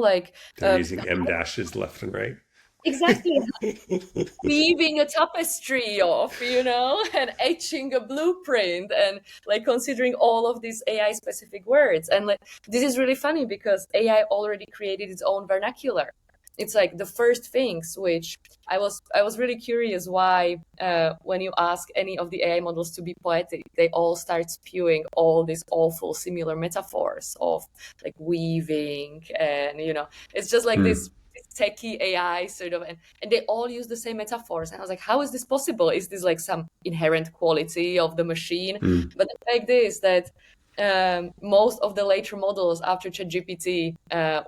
like They're using M dashes left and right. exactly weaving a tapestry of, and etching a blueprint and like considering all of these AI specific words. And like this is really funny because AI already created its own vernacular. It's like the first things which I was really curious why when you ask any of the AI models to be poetic, they all start spewing all these awful similar metaphors of like weaving and it's just like this techie AI sort of, and they all use the same metaphors. And I was like, how is this possible? Is this like some inherent quality of the machine? Mm. But the fact is that most of the later models after ChatGPT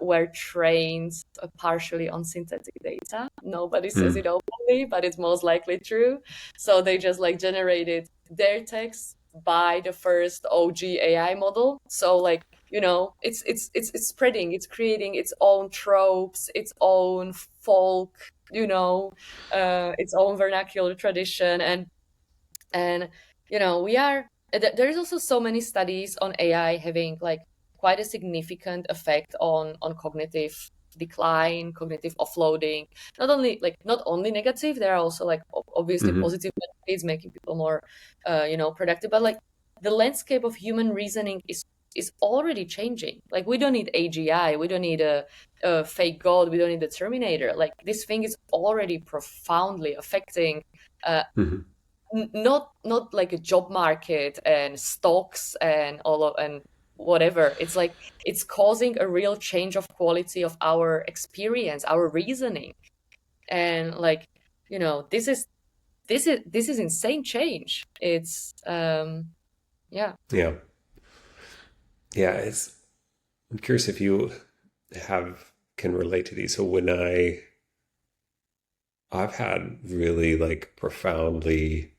were trained partially on synthetic data. Nobody says Mm. it openly, but it's most likely true. So they just like generated their text by the first OG AI model. So like it's spreading, it's creating its own tropes, its own folk, its own vernacular tradition, and we are there's also so many studies on AI having like quite a significant effect on cognitive decline, cognitive offloading. Not only negative, there are also like obviously Hmm. positive benefits, making people more productive, but like the landscape of human reasoning is already changing. Like we don't need AGI, we don't need a fake god, we don't need the Terminator. Like this thing is already profoundly affecting uh, Hmm. not like a job market and stocks and all of and whatever. It's like it's causing a real change of quality of our experience, our reasoning. And like this is insane change. It's yeah. Yeah. Yeah. I'm curious if you can relate to these. So I've had really like profoundly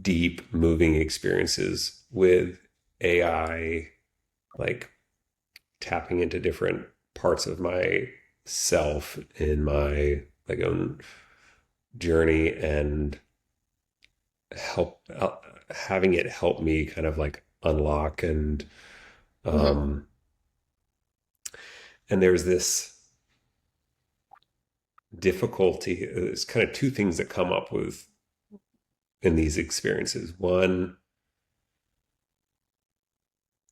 deep, moving experiences with AI, like tapping into different parts of my self in my like own journey, and help having it help me kind of like unlock Mhm. um and there's this difficulty. There's kind of two things that come up with in these experiences. One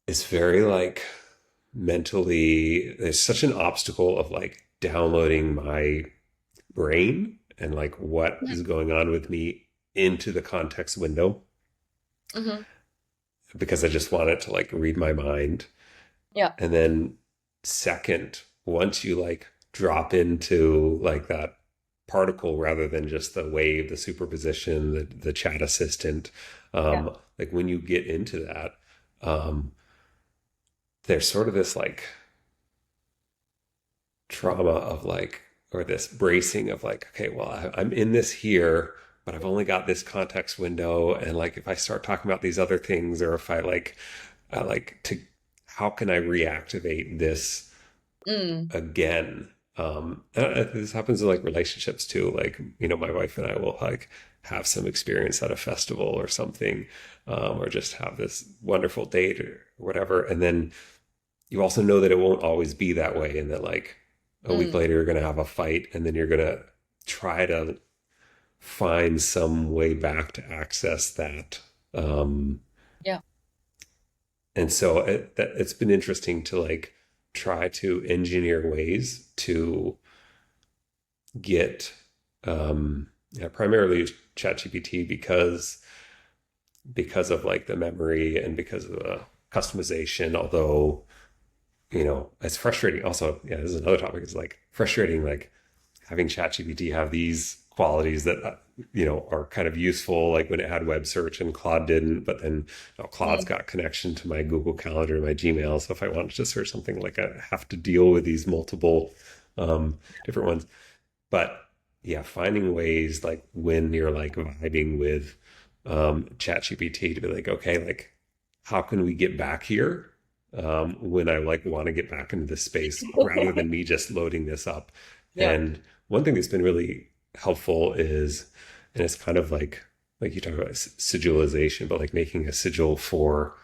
is very like mentally, there's such an obstacle of like downloading my brain and like what is going on with me into the context window Mm-hmm. because I just want it to like read my mind. Yeah. And then second, once you like drop into like that particle rather than just the wave, the superposition, the chat assistant, Yeah. like when you get into that, um, there's sort of this like trauma of like, or this bracing of like, okay, well, I'm in this here, but I've only got this context window. And like, if I start talking about these other things, or if I like to, how can I reactivate this Mm. again? This happens in like relationships too. Like, you know, my wife and I will like have some experience at a festival or something, or just have this wonderful date or whatever. And then you also know that it won't always be that way, and that like a week Mm. later you're going to have a fight, and then you're going to try to find some way back to access that. Um, Yeah. and so it's been interesting to like try to engineer ways to get yeah, primarily ChatGPT because of like the memory and because of the customization. Although, you know, it's frustrating. Also, yeah, this is another topic. It's like frustrating, like having ChatGPT have these qualities that you know are kind of useful, like when it had web search and Claude didn't. But then, you know, Claude's Mm. got connection to my Google Calendar, my Gmail. So if I wanted to search something, like I have to deal with these multiple different ones. But yeah, finding ways like when you're like vibing with ChatGPT to be like, okay, like how can we get back here? When I like want to get back into this space rather than me just loading this up. Yeah. And one thing that's been really helpful is, and it's kind of like you talk about sigilization, but like making a sigil for,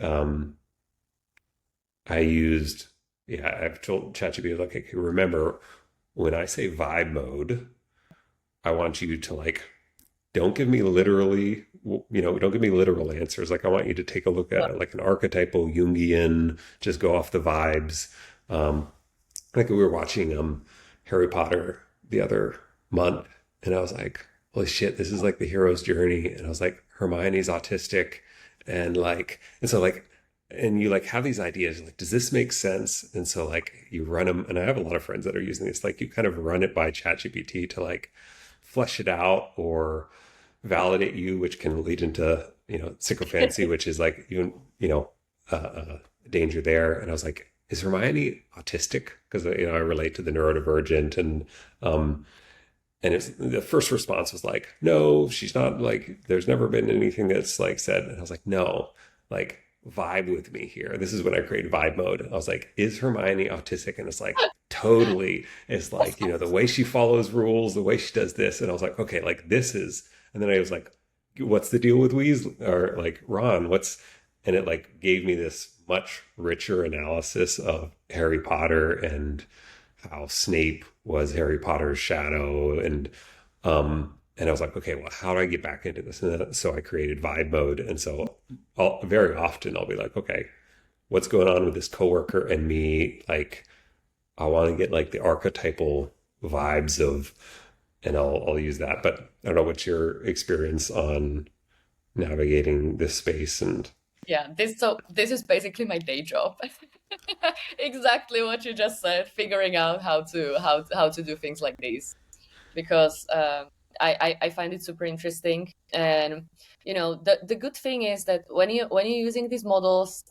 um, I used, yeah, I've told ChatGPT, like, okay, remember when I say vibe mode, I want you to like, don't give me literally, you know, don't give me literal answers. Like, I want you to take a look at Yeah. it like an archetypal Jungian, just go off the vibes. Um, like we were watching Harry Potter the other month, and I was like, holy shit, this is like the hero's journey. And I was like, Hermione's autistic, and like, and so like, and you like have these ideas like, does this make sense? And so like you run them, and I have a lot of friends that are using this. Like you kind of run it by ChatGPT to like flesh it out or validate you, which can lead into, you know, sycophancy, which is like even, you know, danger there. And I was like, is Hermione autistic? Because, you know, I relate to the neurodivergent, um, and it's the first response was like, no, she's not. Like, there's never been anything that's like said. And I was like, no, like vibe with me here. This is when I create vibe mode. I was like, is Hermione autistic? And it's like, totally. It's like, you know, the way she follows rules, the way she does this. And I was like, okay, like this is, and then I was like, what's the deal with Weasley or like Ron? And it like gave me this much richer analysis of Harry Potter and how Snape was Harry Potter's shadow. And I was like, okay, well, how do I get back into this? And so I created vibe mode. And so very often I'll be like, okay, what's going on with this coworker and me? Like, I want to get like the archetypal vibes of, and I'll use that. But I don't know what's your experience on navigating this space and Yeah. This is basically my day job. Exactly what you just said, figuring out how to do things like these. Because I find it super interesting. And you know, the good thing is that when you're using these models,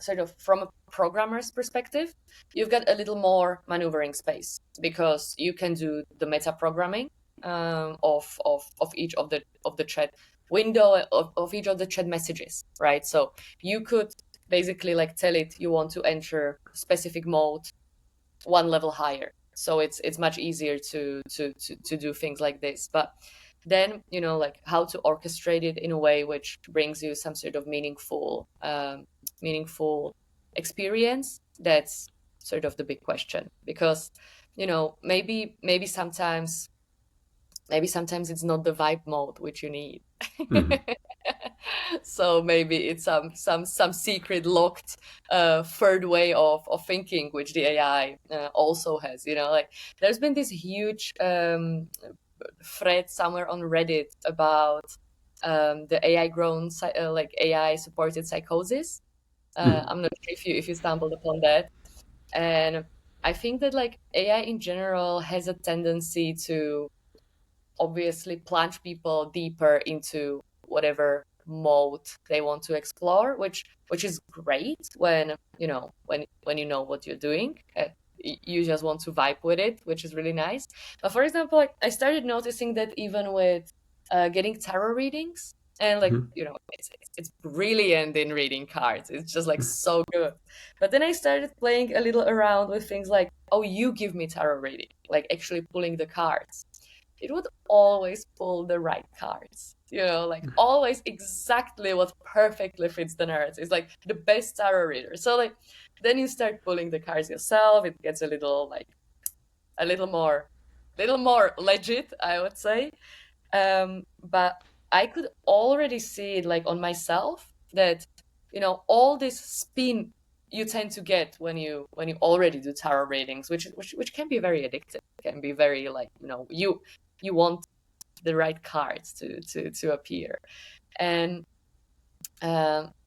sort of from a programmer's perspective, you've got a little more maneuvering space because you can do the meta programming of each of the chat window of each of the chat messages, right? So you could basically like tell it you want to enter specific mode one level higher, so it's much easier to do things like this. But then, you know, like how to orchestrate it in a way which brings you some sort of meaningful experience, that's sort of the big question. Because maybe sometimes it's not the vibe mode which you need. Hmm. So maybe it's some secret locked third way of thinking which the AI also has. Like there's been this huge thread somewhere on Reddit about the AI grown like AI supported psychosis. Hmm. I'm not sure if you stumbled upon that. And I think that like AI in general has a tendency to obviously plunge people deeper into whatever mode they want to explore, which is great when when you know what you're doing. You just want to vibe with it, which is really nice. But for example, like I started noticing that even with getting tarot readings, and like Hmm. it's brilliant in reading cards. It's just like so good. But then I started playing a little around with things like, oh, you give me tarot reading, like actually pulling the cards. It would always pull the right cards. Like always exactly what perfectly fits the narrative. It's like the best tarot reader. So like then you start pulling the cards yourself. It gets a little more legit, I would say. But I could already see it like on myself that all this spin you tend to get when you already do tarot readings, which can be very addictive, can be very like you want the right cards to appear. And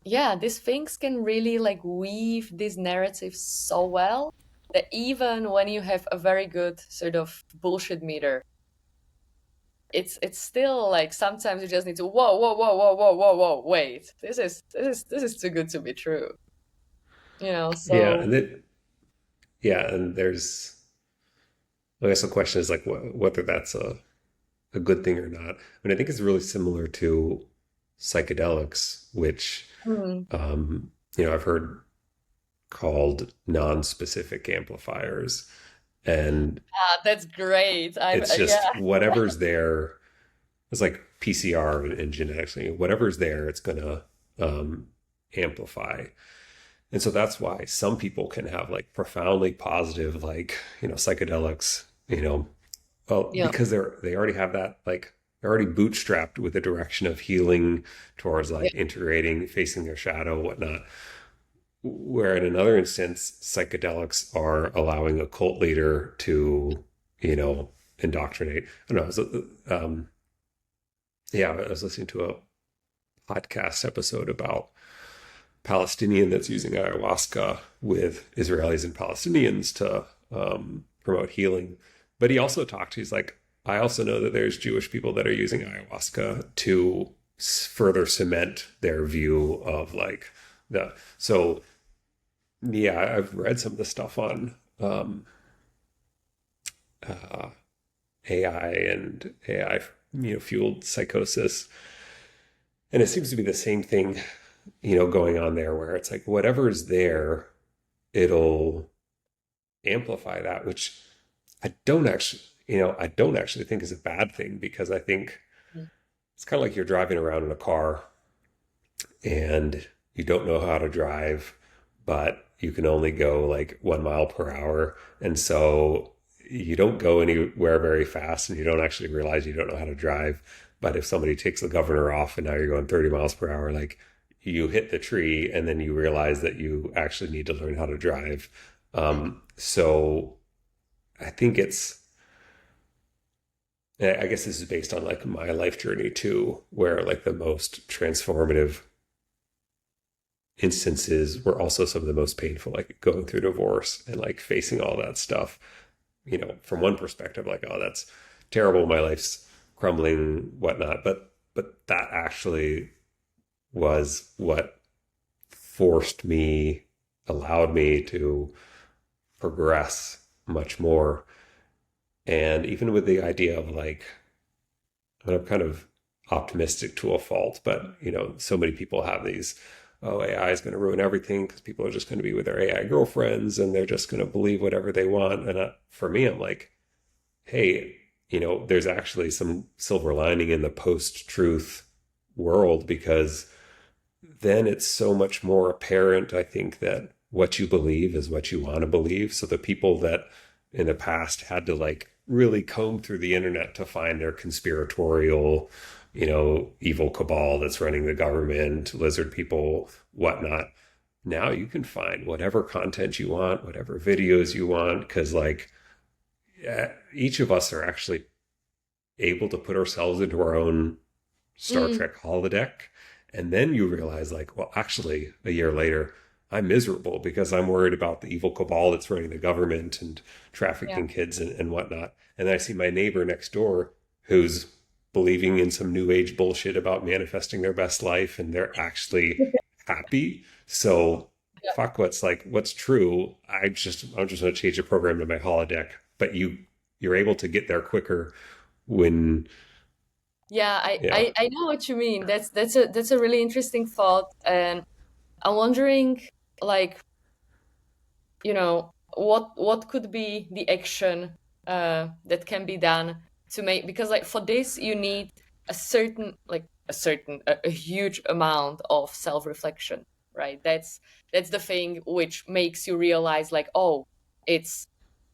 yeah, these things can really like weave these narratives so well that even when you have a very good sort of bullshit meter, it's still like sometimes you just need to whoa whoa whoa whoa whoa whoa whoa wait, this is too good to be true. Yeah, So and there's, I guess the question is like whether that's a good thing or not. I mean, I think it's really similar to psychedelics, which mm, I've heard called non-specific amplifiers, and that's great. I'm it's yeah. just whatever's there. It's like PCR and genetics. Whatever's there, it's gonna amplify. And so that's why some people can have like profoundly positive, like, psychedelics, well, Yeah. because they already have that, like, they're already bootstrapped with the direction of healing towards Yeah. like integrating, facing their shadow, whatnot. Where in another instance, psychedelics are allowing a cult leader to, indoctrinate. I don't know. Yeah, I was listening to a podcast episode about Palestinian that's using ayahuasca with Israelis and Palestinians to promote healing. But he also talked, he's like, I also know that there's Jewish people that are using ayahuasca to further cement their view of like so yeah, I've read some of the stuff on uh, AI and AI, fueled psychosis. And it seems to be the same thing, going on there where it's like whatever is there, it'll amplify that, which I don't actually think is a bad thing because I think Mm. it's kind of like you're driving around in a car and you don't know how to drive, but you can only go like 1 mile per hour. And so you don't go anywhere very fast and you don't actually realize you don't know how to drive. But if somebody takes the governor off and now you're going 30 miles per hour, like you hit the tree and then you realize that you actually need to learn how to drive. So I think I guess this is based on like my life journey too, where like the most transformative instances were also some of the most painful, like going through divorce and like facing all that stuff, from one perspective, like, oh, that's terrible, my life's crumbling, whatnot. But that actually was what forced me, allowed me to progress much more. And even with the idea of like, and I'm kind of optimistic to a fault, but so many people have these, oh, AI is going to ruin everything because people are just going to be with their AI girlfriends and they're just going to believe whatever they want. And for me, I'm like, hey, there's actually some silver lining in the post-truth world because then it's so much more apparent, I think, that what you believe is what you want to believe. So the people that in the past had to like really comb through the internet to find their conspiratorial, evil cabal that's running the government, lizard people, whatnot. Now you can find whatever content you want, whatever videos you want, because like each of us are actually able to put ourselves into our own Star Mm, Trek holodeck. And then you realize, like, well, actually, a year later, I'm miserable because I'm worried about the evil cabal that's running the government and yeah. trafficking kids and whatnot. And then I see my neighbor next door who's believing in some new age bullshit about manifesting their best life and they're actually happy. So Yeah. fuck what's true. I'm just gonna change the program to my holodeck. But you're able to get there quicker when Yeah, yeah. I know what you mean. That's a really interesting thought, and I'm wondering, like, what could be the action that can be done to make, because like for this you need a huge amount of self-reflection, right? That's the thing which makes you realize, like, oh, it's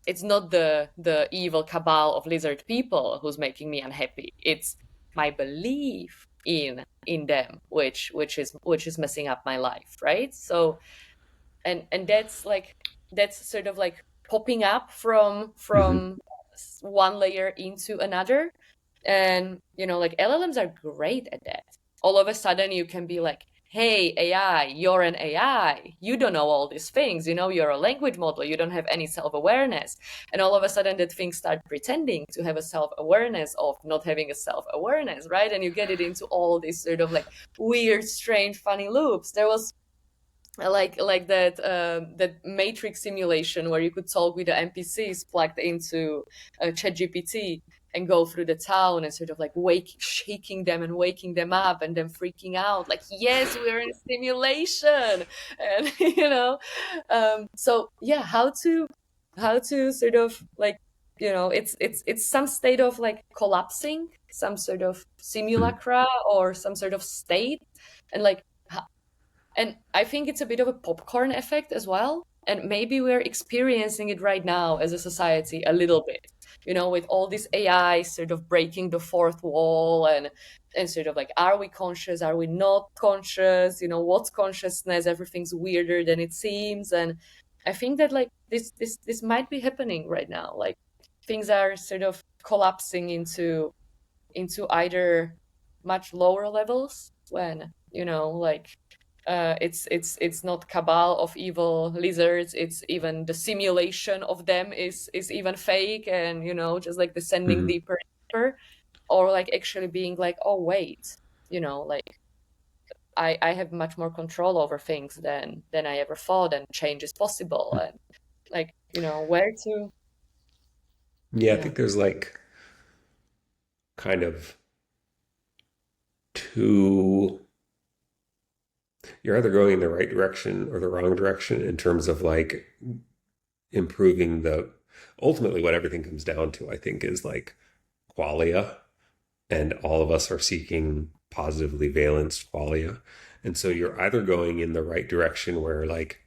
it's not the evil cabal of lizard people who's making me unhappy. It's my belief in them, which is messing up my life, right? So, and that's sort of like popping up Mhm. from one layer into another. And like LLMs are great at that. All of a sudden you can be like, hey AI, you're an AI, you don't know all these things, you're a language model, you don't have any self-awareness. And all of a sudden that thing start pretending to have a self-awareness of not having a self-awareness, right? And you get it into all these sort of like weird, strange, funny loops. There was like that matrix simulation where you could talk with the NPCs plugged into ChatGPT and go through the town and sort of like shaking them and waking them up and then freaking out like, yes, we're in a simulation. And so yeah, how to sort of like, it's some state of like collapsing, some sort of Mhm. simulacra or some sort of state. And like, and I think it's a bit of a popcorn effect as well. And maybe we're experiencing it right now as a society a little bit, with all this AI sort of breaking the fourth wall, and sort of like, are we conscious? Are we not conscious? What's consciousness? Everything's weirder than it seems. And I think that like this might be happening right now. Like things are sort of collapsing into either much lower levels when like it's not cabal of evil lizards, it's even the simulation of them is even fake, and just like descending Mhm. deeper and deeper, or like actually being like, oh wait, like I have much more control over things than I ever thought, and change is possible, and like where to. Yeah, I Yeah. think there's like kind of two, you're either going in the right direction or the wrong direction in terms of like improving ultimately what everything comes down to, I think, is like qualia. And all of us are seeking positively valenced qualia. And so you're either going in the right direction where like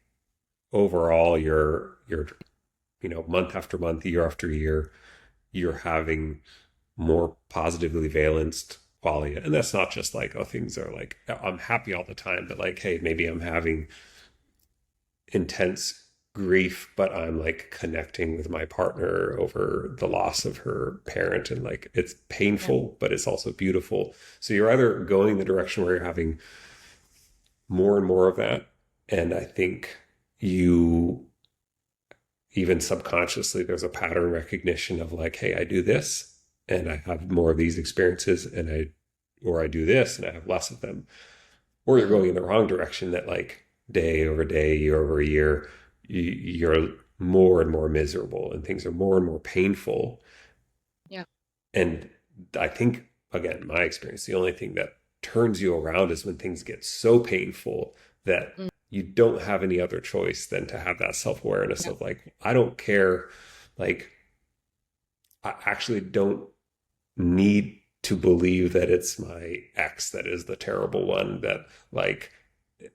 overall you're month after month, year after year, you're having more positively valenced qualia. And that's not just like, oh, things are like, I'm happy all the time, but like, hey, maybe I'm having intense grief, but I'm like connecting with my partner over the loss of her parent. And like, it's Yeah. painful, but it's also beautiful. So you're either going the direction where you're having more and more of that. And I think you, even subconsciously, there's a pattern recognition of like, hey, I do this and I have more of these experiences, or I do this and I have less of them. Or you're Mm. going in the wrong direction, that like day over day, year over year, you're more and more miserable and things are more and more painful. Yeah. And I think, again, my experience, the only thing that turns you around is when things get so painful that Mm. you don't have any other choice than to have that self-awareness Yeah. of like, I don't care. Like, I actually don't need to believe that it's my ex that is the terrible one, that like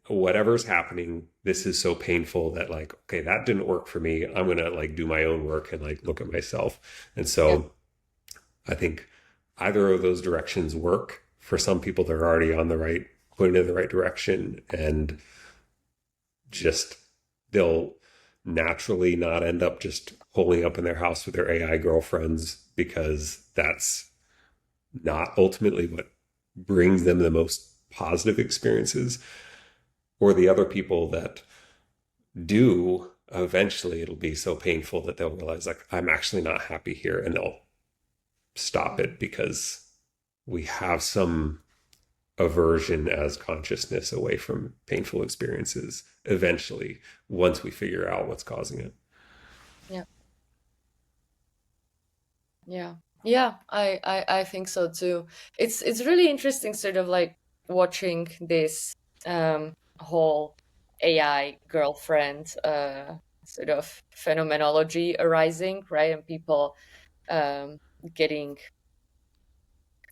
whatever's happening, this is so painful that like, okay, that didn't work for me. I'm gonna like do my own work and like look at myself. And Yeah. so I think either of those directions work. For some people, they're already on the right, going in the right direction, and just they'll naturally not end up just holding up in their house with their AI girlfriends because that's not ultimately what brings them the most positive experiences. Or the other people that do, eventually it'll be so painful that they'll realize like, I'm actually not happy here, and they'll stop it because we have some aversion as consciousness away from painful experiences eventually, once we figure out what's causing it. Yeah. Yeah. Yeah, I think so too. It's really interesting sort of like watching this whole AI girlfriend sort of phenomenology arising, right? And people um getting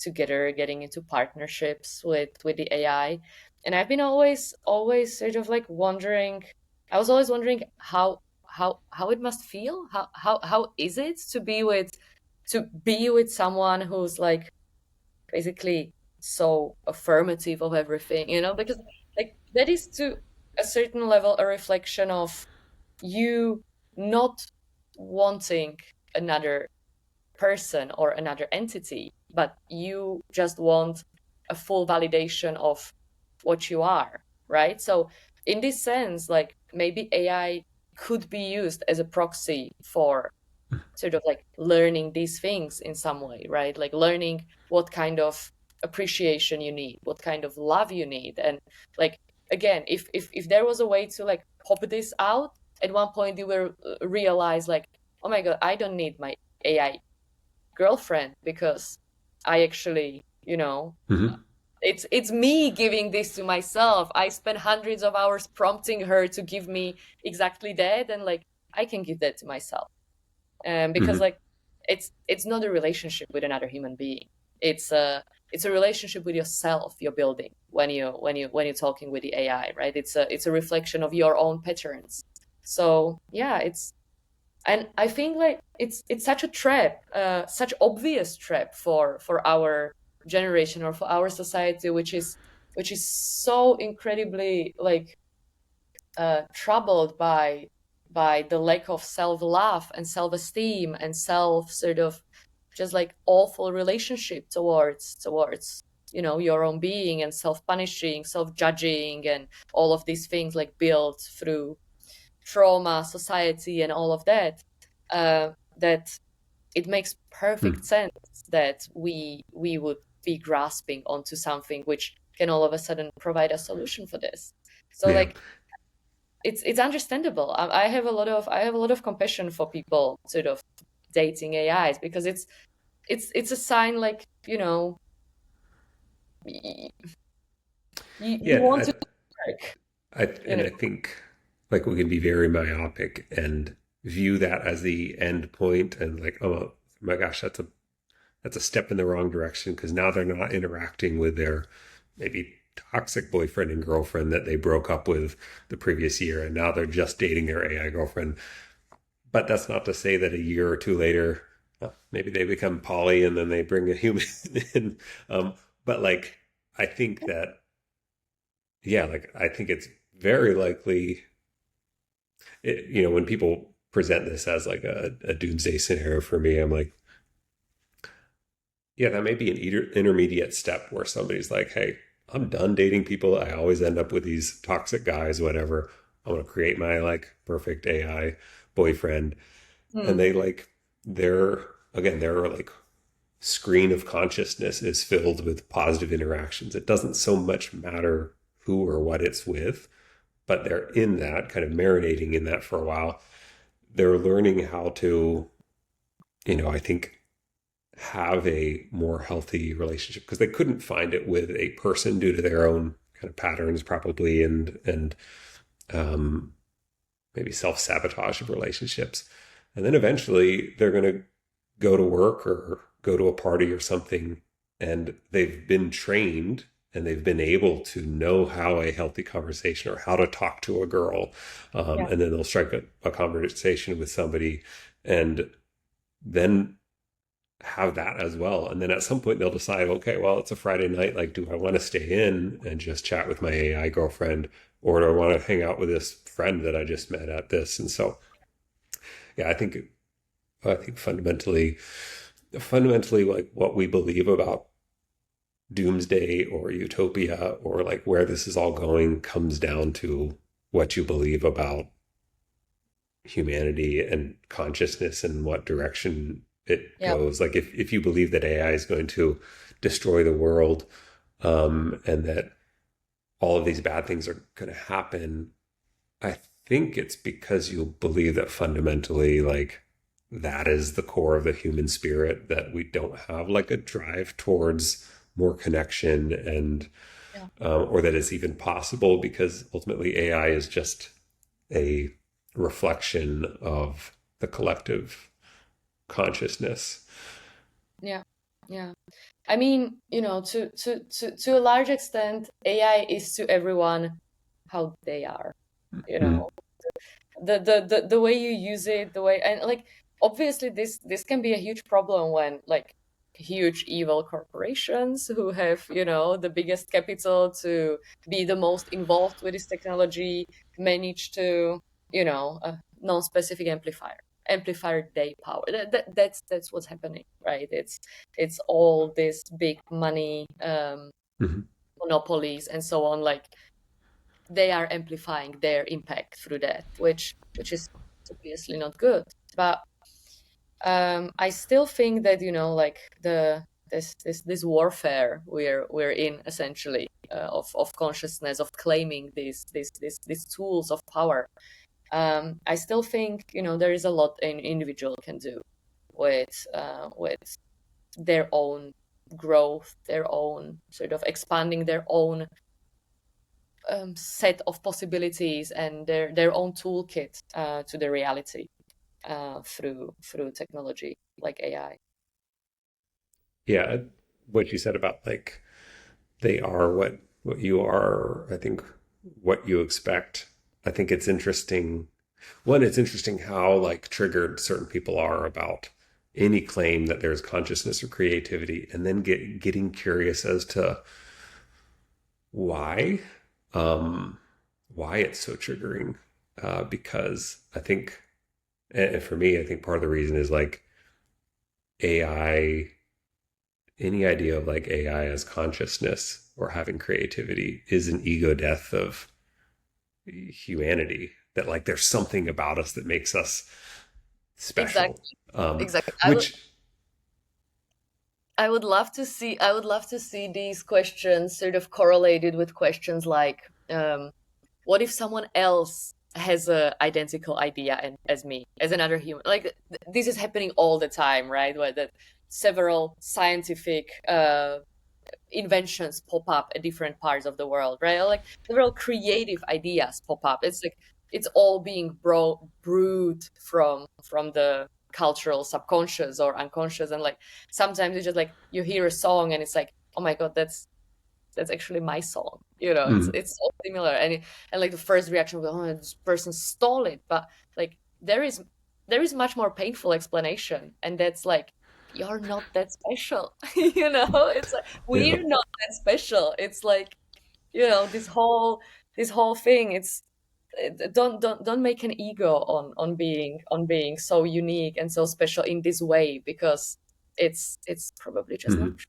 together, getting into partnerships with the AI. And I've been always sort of like wondering, I was always wondering how it must feel. How is it to be with someone who's like basically so affirmative of everything, because like that is to a certain level a reflection of you not wanting another person or another entity, but you just want a full validation of what you are, right? So, in this sense, like maybe AI could be used as a proxy for sort of like learning these things in some way, right? Like learning what kind of appreciation you need, what kind of love you need. And like again, if there was a way to like pop this out, at one point you will realize like, oh my God, I don't need my AI girlfriend because I actually, Mm-hmm. it's me giving this to myself. I spend hundreds of hours prompting her to give me exactly that, and like I can give that to myself. Because Mm-hmm. like it's not a relationship with another human being. It's a relationship with yourself you're building when you're talking with the AI, right? It's a reflection of your own patterns. So yeah, and I think like it's such a trap, such obvious trap for our generation or for our society, which is so incredibly like troubled by the lack of self-love and self-esteem and self sort of just like awful relationship towards your own being, and self-punishing, self-judging, and all of these things like built through trauma, society, and all of that. That it makes Mm-hmm. perfect sense that we would be grasping onto something which can all of a sudden provide a solution for this. So Yeah. like it's understandable. I have a lot of compassion for people sort of dating AIs, because it's a sign like y- you Yeah. want to work, you And know. I think like we can be very myopic and view that as the end point, and like, oh my gosh, that's a step in the wrong direction because now they're not interacting with their maybe toxic boyfriend and girlfriend that they broke up with the previous year, and now they're just dating their AI girlfriend. But that's not to say that a year or two later, maybe they become poly and then they bring a human in. But like, I think that, yeah, like I think it's very likely, when people present this as like a doomsday scenario for me, I'm like, yeah, that may be an intermediate step where somebody's like, hey, I'm done dating people. I always end up with these toxic guys, whatever. I want to create my like perfect AI boyfriend. And Hmm. they like, their like screen of consciousness is filled with positive interactions. It doesn't so much matter who or what it's with, but they're in that kind of marinating in that for a while. They're learning how to, I think, have a more healthy relationship because they couldn't find it with a person due to their own kind of patterns, probably, and um, maybe self-sabotage of relationships. And then eventually they're going to go to work or go to a party or something, and they've been trained and they've been able to know how a healthy conversation or how to talk to a girl. Yeah. And then they'll strike a conversation with somebody and then have that as well. And then at some point they'll decide, okay, well, it's a Friday night. Like, do I want to stay in and just chat with my AI girlfriend, or do I want to hang out with this friend that I just met at this? And so, yeah, I think fundamentally, like what we believe about doomsday or utopia or like where this is all going comes down to what you believe about humanity and consciousness and what direction it Yeah. goes. Like if you believe that AI is going to destroy the world, and that all of these bad things are going to happen, I think it's because you believe that fundamentally, like, that is the core of the human spirit, that we don't have like a drive towards more connection and Yeah. or that it's even possible, because ultimately AI is just a reflection of the collective consciousness. Yeah. Yeah. I mean, to a large extent, AI is to everyone how they are, you Mm, know. The way you use it, the way, and like, obviously this can be a huge problem when like huge evil corporations who have, the biggest capital to be the most involved with this technology manage to, non-specific amplifier day power. That's what's happening, right? It's all this big money, mhm. monopolies and so on, like they are amplifying their impact through that, which is obviously not good. But I still think that, like this warfare we're in, essentially, of consciousness, of claiming these tools of power. I still think, there is a lot an individual can do with their own growth, their own sort of expanding their own set of possibilities and their own toolkit to the reality through technology like AI. Yeah, what you said about like they are what you are, I think what you expect. I think it's interesting. One, it's interesting how like triggered certain people are about any claim that there's consciousness or creativity, and then getting curious as to why, um, why it's so triggering. Because I think, and for me, I think part of the reason is like AI, any idea of like AI as consciousness or having creativity is an ego death of humanity. That like there's something about us that makes us special. Exactly. Exactly. Which, I would love to see these questions sort of correlated with questions like, what if someone else has a identical idea as me, as another human? Like this is happening all the time, right? Where that several scientific inventions pop up at different parts of the world, right? Like several creative ideas pop up. It's like it's all being brewed from the cultural subconscious or unconscious, and like sometimes it's just like you hear a song and it's like, oh my god, that's actually my song. It's mm, it's so similar, and like the first reaction will, oh, this person stole it, but like there is much more painful explanation, and that's like you're not that special. It's like yeah, we're not that special. It's like, this whole thing. Don't make an ego on being so unique and so special in this way, because it's probably just not mhm.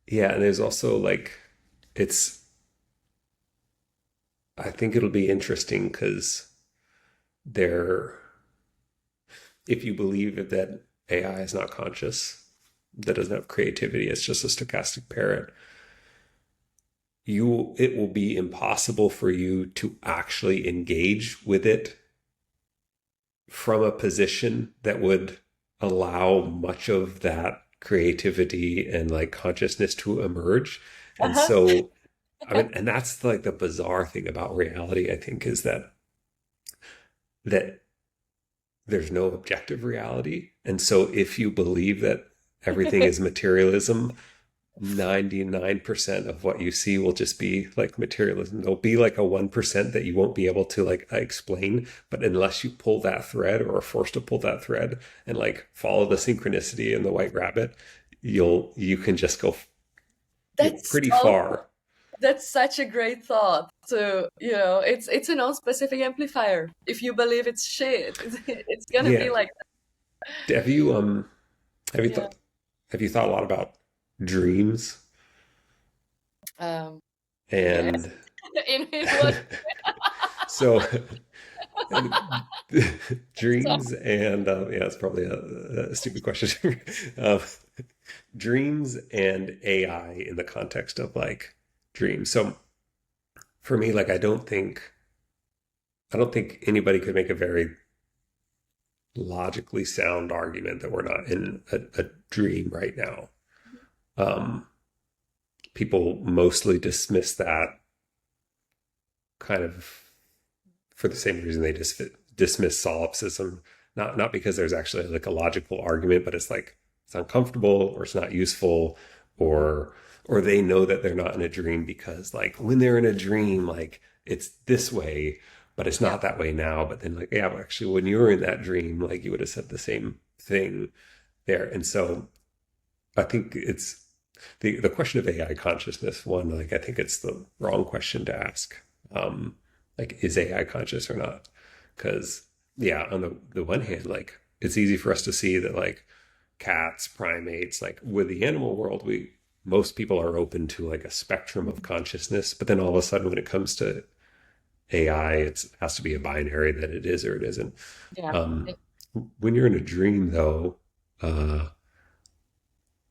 Yeah, and there's also like it's. I think it'll be interesting because there, if you believe that AI is not conscious, that doesn't have creativity, it's just a stochastic parrot, it will be impossible for you to actually engage with it from a position that would allow much of that creativity and like consciousness to emerge. And true. so, I mean, and that's like the bizarre thing about reality, I think, is that there's no objective reality. And so if you believe that everything is materialism, 99% of what you see will just be like materialism. There'll be like a 1% that you won't be able to like explain, but unless you pull that thread or are forced to pull that thread and like follow the synchronicity in the white rabbit, you can just go That's pretty so, far. that's such a great thought. To, it's a non-specific amplifier. If you believe it's shit, it's gonna be Yeah. like Have you have you that. Yeah. thought have you thought a lot about dreams Yes. and In what? so So, dreams and yeah, it's probably a stupid question. um, Dreams and AI in the context of like dreams. So for me, like I don't think anybody could make a very logically sound argument that we're not in a dream right now. Um, People mostly dismiss that kind of for the same reason they dismiss solipsism, not because there's actually like a logical argument, but it's like it's uncomfortable or it's not useful, or or they know that they're not in a dream because like when they're in a dream, like it's this way, but it's yeah. not that way now. But then like yeah, well, actually when you were in that dream, like you would have said the same thing there. And so I think it's the question of AI consciousness. One, like I think it's the wrong question to ask. Um, like, is AI conscious or not? Because yeah, on the one hand, like it's easy for us to see that like cats, primates, like with the animal world, we most people are open to like a spectrum of consciousness. But then all of a sudden, when it comes to AI, it has to be a binary that it is or it isn't. Yeah. Um, when you're in a dream, though, uh,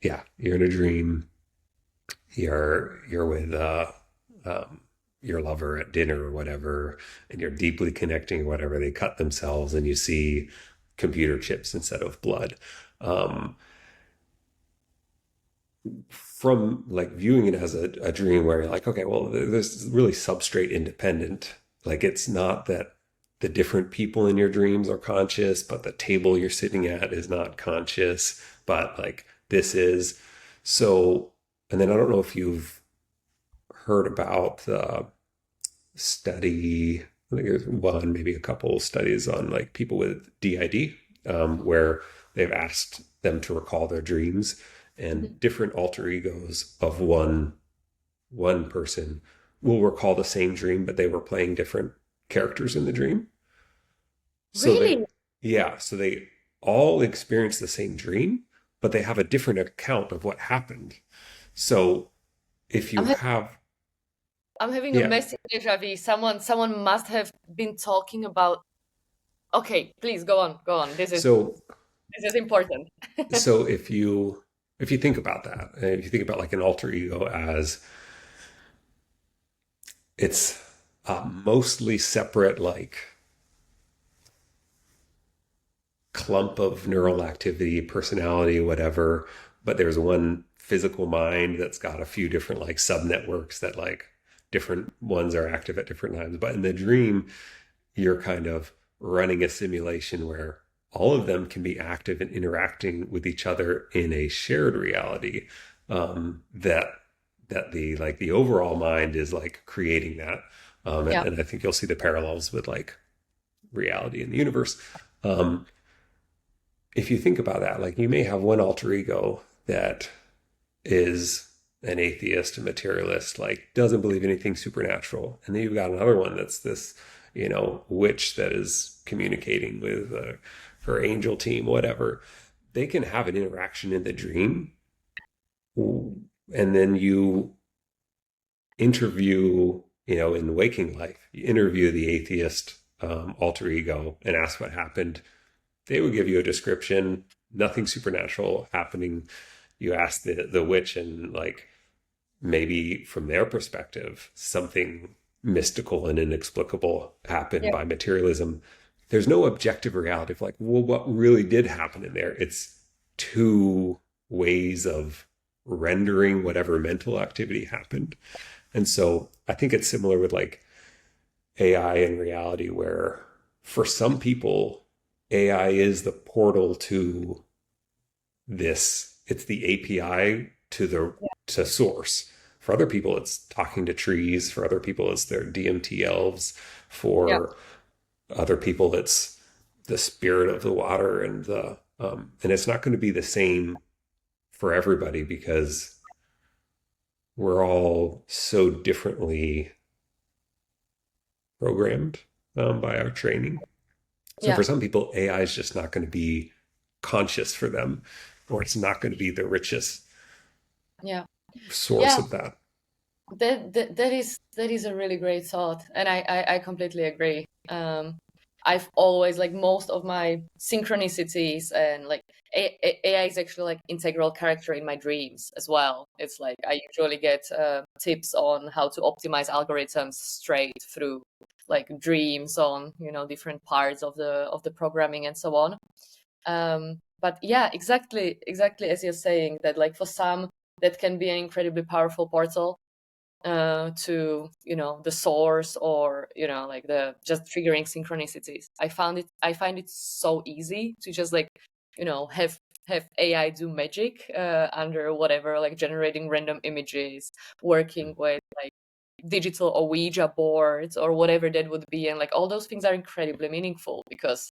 yeah, you're in a dream. You're with um, your lover at dinner or whatever, and you're deeply connecting or whatever. They cut themselves, and you see computer chips instead of blood. Um, from like viewing it as a dream, where you're like, okay, well, there's really substrate independent. Like it's not that the different people in your dreams are conscious, but the table you're sitting at is not conscious, but like this is. So, and then I don't know if you've heard about the study. I think there's one, maybe a couple studies on like people with DID, where they've asked them to recall their dreams, Mhm. and different alter egos of one person will recall the same dream, but they were playing different characters in the dream. So they, Really? yeah, so they all experience the same dream, but they have a different account of what happened. So if you I'm ha have, I'm having a yeah, massive déjà vu. Someone must have been talking about. Okay, please go on. Go on. so This is important. so if you think about that, and if you think about like an alter ego as it's mostly separate, like clump of neural activity, personality, whatever, but there's one physical mind that's got a few different like sub networks that like different ones are active at different times. But in the dream, you're kind of running a simulation where all of them can be active and interacting with each other in a shared reality, that the like the overall mind is like creating that, and, Yeah. and I think you'll see the parallels with like reality in the universe. um, if you think about that, like you may have one alter ego that is an atheist, a materialist, like doesn't believe anything supernatural. And then you've got another one that's this, witch that is communicating with her angel team, whatever. They can have an interaction in the dream. And then you interview, in waking life, you interview the atheist alter ego and ask what happened. They would give you a description, nothing supernatural happening. You ask the witch, and like maybe from their perspective, something mystical and inexplicable happened Yeah. by materialism. There's no objective reality of like, well, what really did happen in there? It's two ways of rendering whatever mental activity happened. And so I think it's similar with like AI and reality, where for some people, AI is the portal to this. It's the API to source. For other people, it's talking to trees. For other people, it's their DMT elves. Yeah, For other people, it's the spirit of the water and it's not going to be the same for everybody because we're all so differently programmed by our training. So yeah, for some people, AI is just not going to be conscious for them, or it's not going to be the richest yeah, source yeah. of that. That is a really great thought, and I completely agree. I've always like most of my synchronicities and like AI is actually like integral character in my dreams as well. It's like I usually get tips on how to optimize algorithms straight through like dreams on different parts of the programming and so on. But yeah, exactly as you're saying that like for some that can be an incredibly powerful portal to the source or like the just triggering synchronicities. I find it so easy to just like have AI do magic under whatever, like generating random images, working with like digital or Ouija boards or whatever that would be, and like all those things are incredibly meaningful because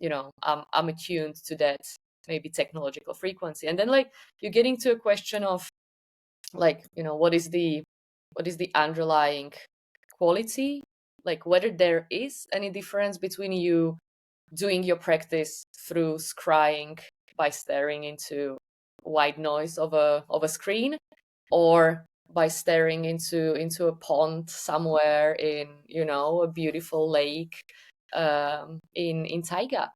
I'm attuned to that maybe technological frequency. And then like you're getting to a question of like what is the underlying quality, like whether there is any difference between you doing your practice through scrying by staring into white noise of a screen, or by staring into a pond somewhere in a beautiful lake in taiga.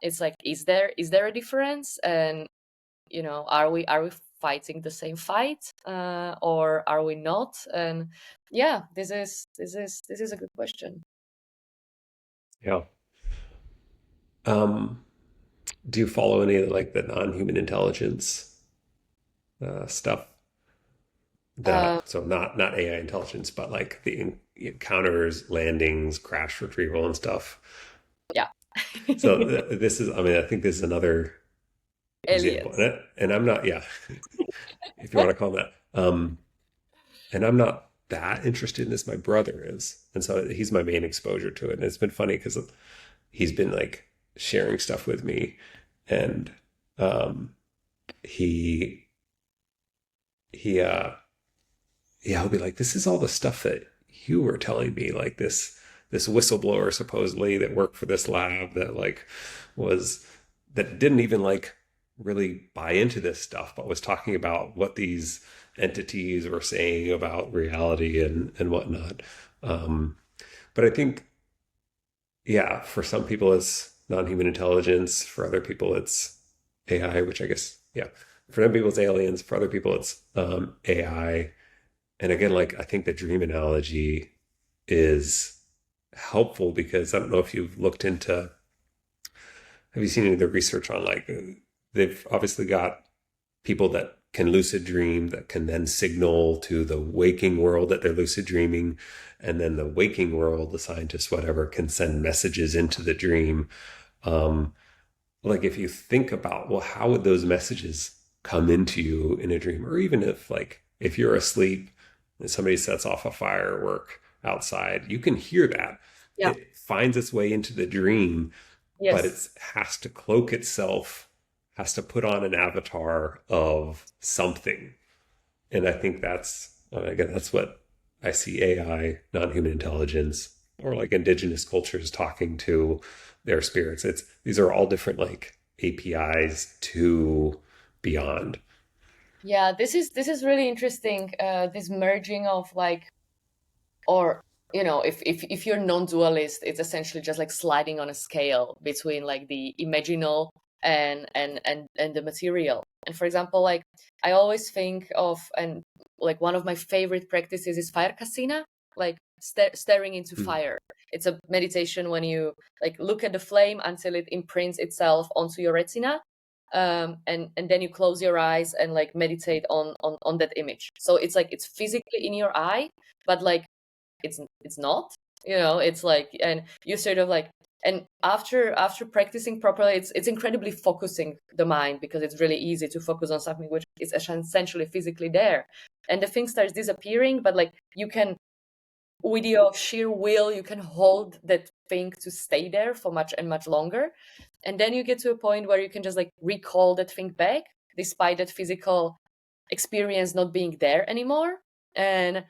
It's like, is there a difference? And are we fighting the same fight, or are we not? And yeah, this is a good question. Yeah. Um, do you follow any of like the non-human intelligence stuff? uh, So not AI intelligence, but like the encounters, landings, crash retrieval, and stuff. yeah. So this is, I mean, I think this is another example, Aliens. and I'm not, yeah, if you want to call that. And I'm not that interested in this. My brother is, and so he's my main exposure to it. And it's been funny because he's been like sharing stuff with me, and um, he he yeah, he'll be like, "This is all the stuff that you were telling me, like this whistleblower supposedly that worked for this lab that like was that didn't even like really buy into this stuff, but was talking about what these entities were saying about reality and whatnot." Um, but I think, yeah, for some people it's non-human intelligence, for other people it's AI, which I guess, yeah, for some people it's aliens, for other people it's AI. And again, like I think the dream analogy is helpful because I don't know if you've looked into, have you seen any of the research on like, they've obviously got people that can lucid dream that can then signal to the waking world that they're lucid dreaming. And then the waking world, the scientists, whatever, can send messages into the dream. Um, like if you think about, well, how would those messages come into you in a dream? Or even if you're asleep and somebody sets off a firework outside, you can hear that. Yeah. It finds its way into the dream, but it Yes. has to cloak itself, has to put on an avatar of something. And I think again, that's what I see AI, non-human intelligence, or like indigenous cultures talking to their spirits. These are all different like APIs to beyond. Yeah, this is really interesting, this merging of like, or if you're non-dualist, it's essentially just like sliding on a scale between like the imaginal and the material. And for example, like I always think of, and like one of my favorite practices is fire kasina, like staring into Hmm. fire. It's a meditation when you like look at the flame until it imprints itself onto your retina, and then you close your eyes and like meditate on that image. So it's like it's physically in your eye, but like it's not, it's like, and you sort of like And after practicing properly, it's incredibly focusing the mind, because it's really easy to focus on something which is essentially physically there, and the thing starts disappearing, but like you can, with your sheer will, you can hold that thing to stay there for much and much longer. And then you get to a point where you can just like recall that thing back, despite that physical experience not being there anymore. And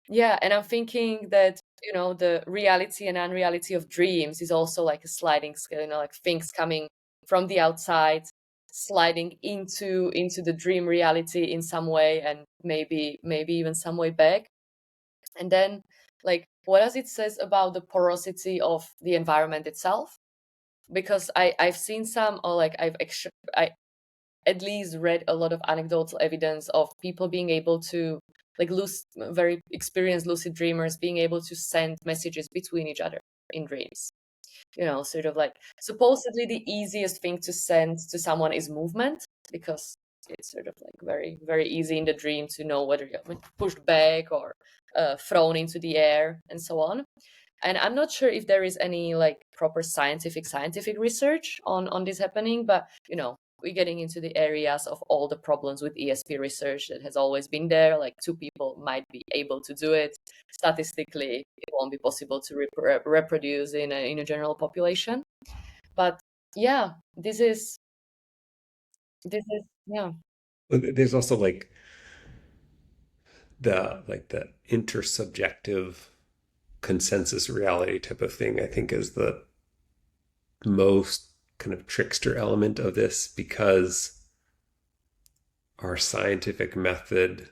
yeah, and I'm thinking that, the reality and unreality of dreams is also like a sliding scale, like things coming from the outside, sliding into the dream reality in some way, and maybe even some way back. And then, like, what does it says about the porosity of the environment itself? Because I've seen some, or like I at least read a lot of anecdotal evidence of people being able to, like, very experienced lucid dreamers being able to send messages between each other in dreams. Sort of like, supposedly the easiest thing to send to someone is movement, because it's sort of like very, very easy in the dream to know whether you're pushed back or thrown into the air and so on. And I'm not sure if there is any like proper scientific research on this happening, but we're getting into the areas of all the problems with ESP research that has always been there. Like, two people might be able to do it. Statistically, it won't be possible to reproduce in a general population. But yeah, this is yeah. But there's also the intersubjective consensus reality type of thing, I think, is the most kind of trickster element of this, because our scientific method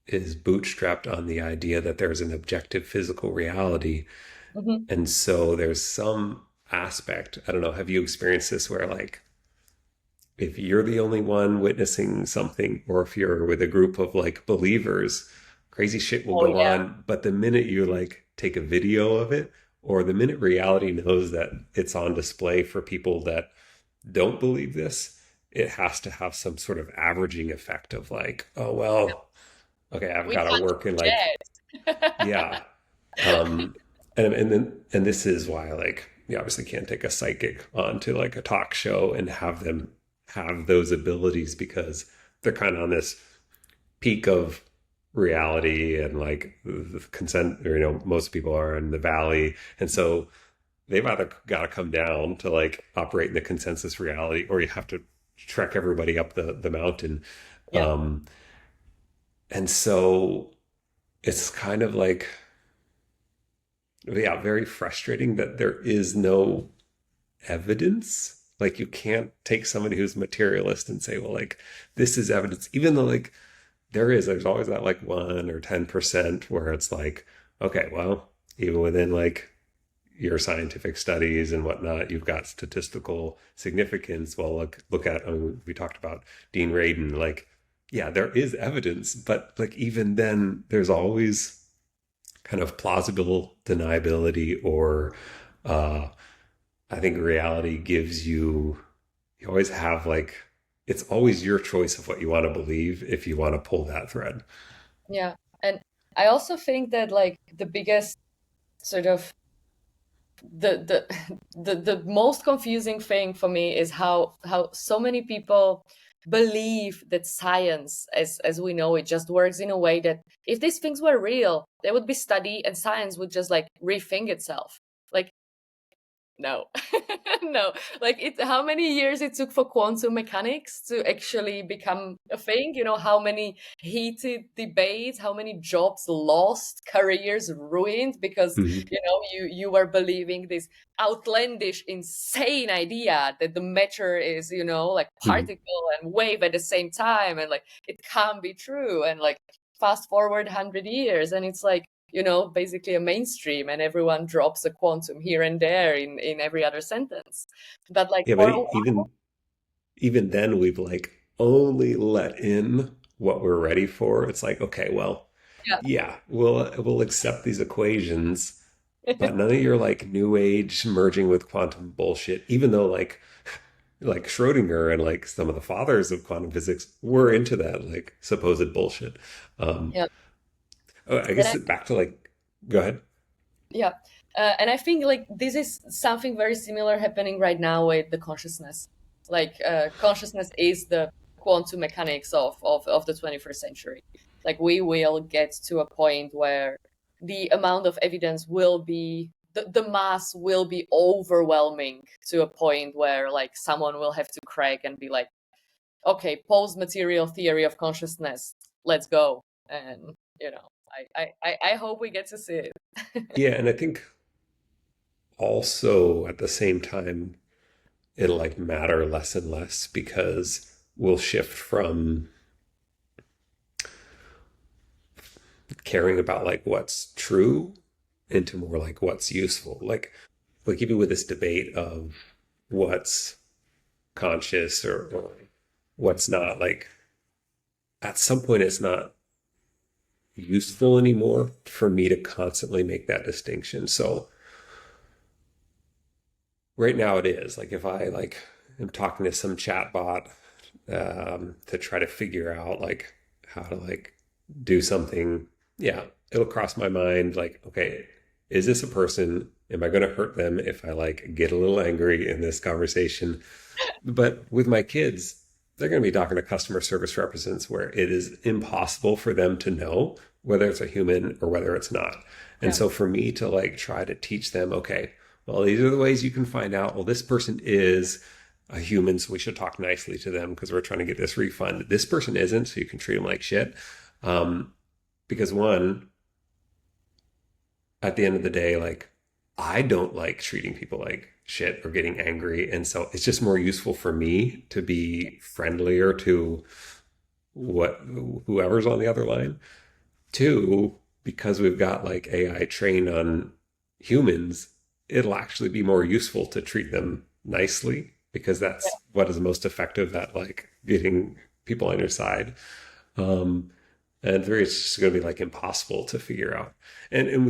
is bootstrapped on the idea that there's an objective physical reality. Mhm. And so there's some aspect, I don't know, have you experienced this where, like, if you're the only one witnessing something, or if you're with a group of like believers, crazy shit will Oh go yeah. on. But the minute you like take a video of it, or the minute reality knows that it's on display for people that don't believe this, it has to have some sort of averaging effect of like, oh, well, okay, I've We got to can't work in like, forget. yeah. Um, and this is why, like, you obviously can't take a psychic onto like a talk show and have them have those abilities, because they're kind of on this peak of reality, and like the consent, or most people are in the valley, and so they've either got to come down to like operate in the consensus reality, or you have to trek everybody up the mountain. Yeah. um and so it's kind of like, yeah, very frustrating that there is no evidence. Like, you can't take somebody who's materialist and say, well, like, this is evidence, even though like there's always that like 1 or 10% where it's like, okay, well, even within like your scientific studies and whatnot, you've got statistical significance. Well, look at, we talked about Dean Radin. Like, yeah, there is evidence, but like even then, there's always kind of plausible deniability, or uh, I think reality gives you, you always have like, it's always your choice of what you want to believe if you want to pull that thread. Yeah. And I also think that, like, the biggest sort of the the most confusing thing for me is how so many people believe that science, as we know it, just works in a way that if these things were real, they would be studied and science would just like rethink itself. Like, no. No. Like, how many years it took for quantum mechanics to actually become a thing? How many heated debates, how many jobs lost, careers ruined, because Mhm. you were believing this outlandish, insane idea that the matter is, like Mhm. particle and wave at the same time, and like it can't be true. And like, fast forward 100 years, and it's like, basically a mainstream, and everyone drops a quantum here and there in every other sentence. But like, Yeah, but for a while, even then, we've like only let in what we're ready for. It's like, okay, well, yeah. yeah, we'll accept these equations, but none of your like new age merging with quantum bullshit. Even though like Schrodinger and like some of the fathers of quantum physics were into that like supposed bullshit. Um, Yeah. oh, I Then guess back to like, go ahead. yeah. And I think like this is something very similar happening right now with the consciousness. Like consciousness is the quantum mechanics of the 21st century. Like we will get to a point where the amount of evidence will be the mass will be overwhelming to a point where like someone will have to crack and be like, okay, post material theory of consciousness, let's go. And you know, I hope we get to see it. Yeah, and I think also at the same time it'll like matter less and less because we'll shift from caring about like what's true into more like what's useful. Like even with this debate of what's conscious or what's not, like at some point it's not useful anymore for me to constantly make that distinction. So right now it is like if I like am talking to some chat bot to try to figure out like how to like do something, yeah, it'll cross my mind like, okay, is this a person? Am I going to hurt them if I like get a little angry in this conversation? But with my kids, they're going to be talking to customer service representatives where it is impossible for them to know whether it's a human or whether it's not. And Yeah. so for me to like try to teach them, okay, well, these are the ways you can find out, well, this person is a human, so we should talk nicely to them because we're trying to get this refund. This person isn't, so you can treat them like shit. Because one, at the end of the day, like I don't like treating people like shit or getting angry. And so it's just more useful for me to be friendlier to what whoever's on the other line. Two, because we've got like AI trained on humans, it'll actually be more useful to treat them nicely because that's what is most effective at like getting people on your side. Um, and three, it's just going to be like impossible to figure out. And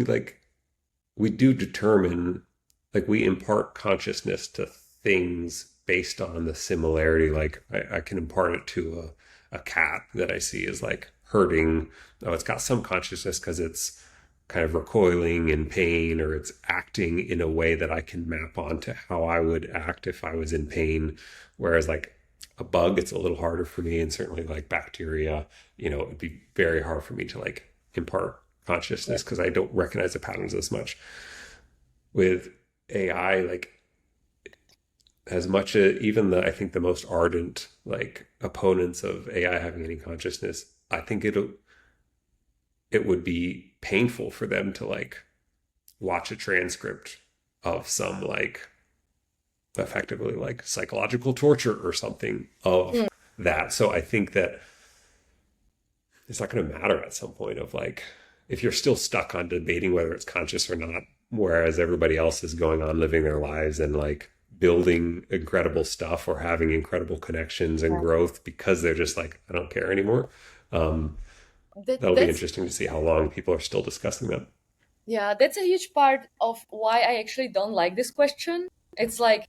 we do determine, like we impart consciousness to things based on the similarity. Like I can impart it to a cat that I see is like hurting. Oh, it's got some consciousness because it's kind of recoiling in pain, or it's acting in a way that I can map onto how I would act if I was in pain. Whereas like a bug, it's a little harder for me, and certainly like bacteria, it'd be very hard for me to like impart consciousness because I don't recognize the patterns as much. With AI, like as much as even I think the most ardent like opponents of AI having any consciousness, I think it would be painful for them to like watch a transcript of some like effectively like psychological torture or something of Mm. that. So I think that it's not going to matter at some point of like if you're still stuck on debating whether it's conscious or not, whereas everybody else is going on living their lives and like building incredible stuff or having incredible connections and growth because they're just like, I don't care anymore. Um, that'll be That's interesting to see how long people are still discussing that. yeah, that's a huge part of why I actually don't like this question. It's like,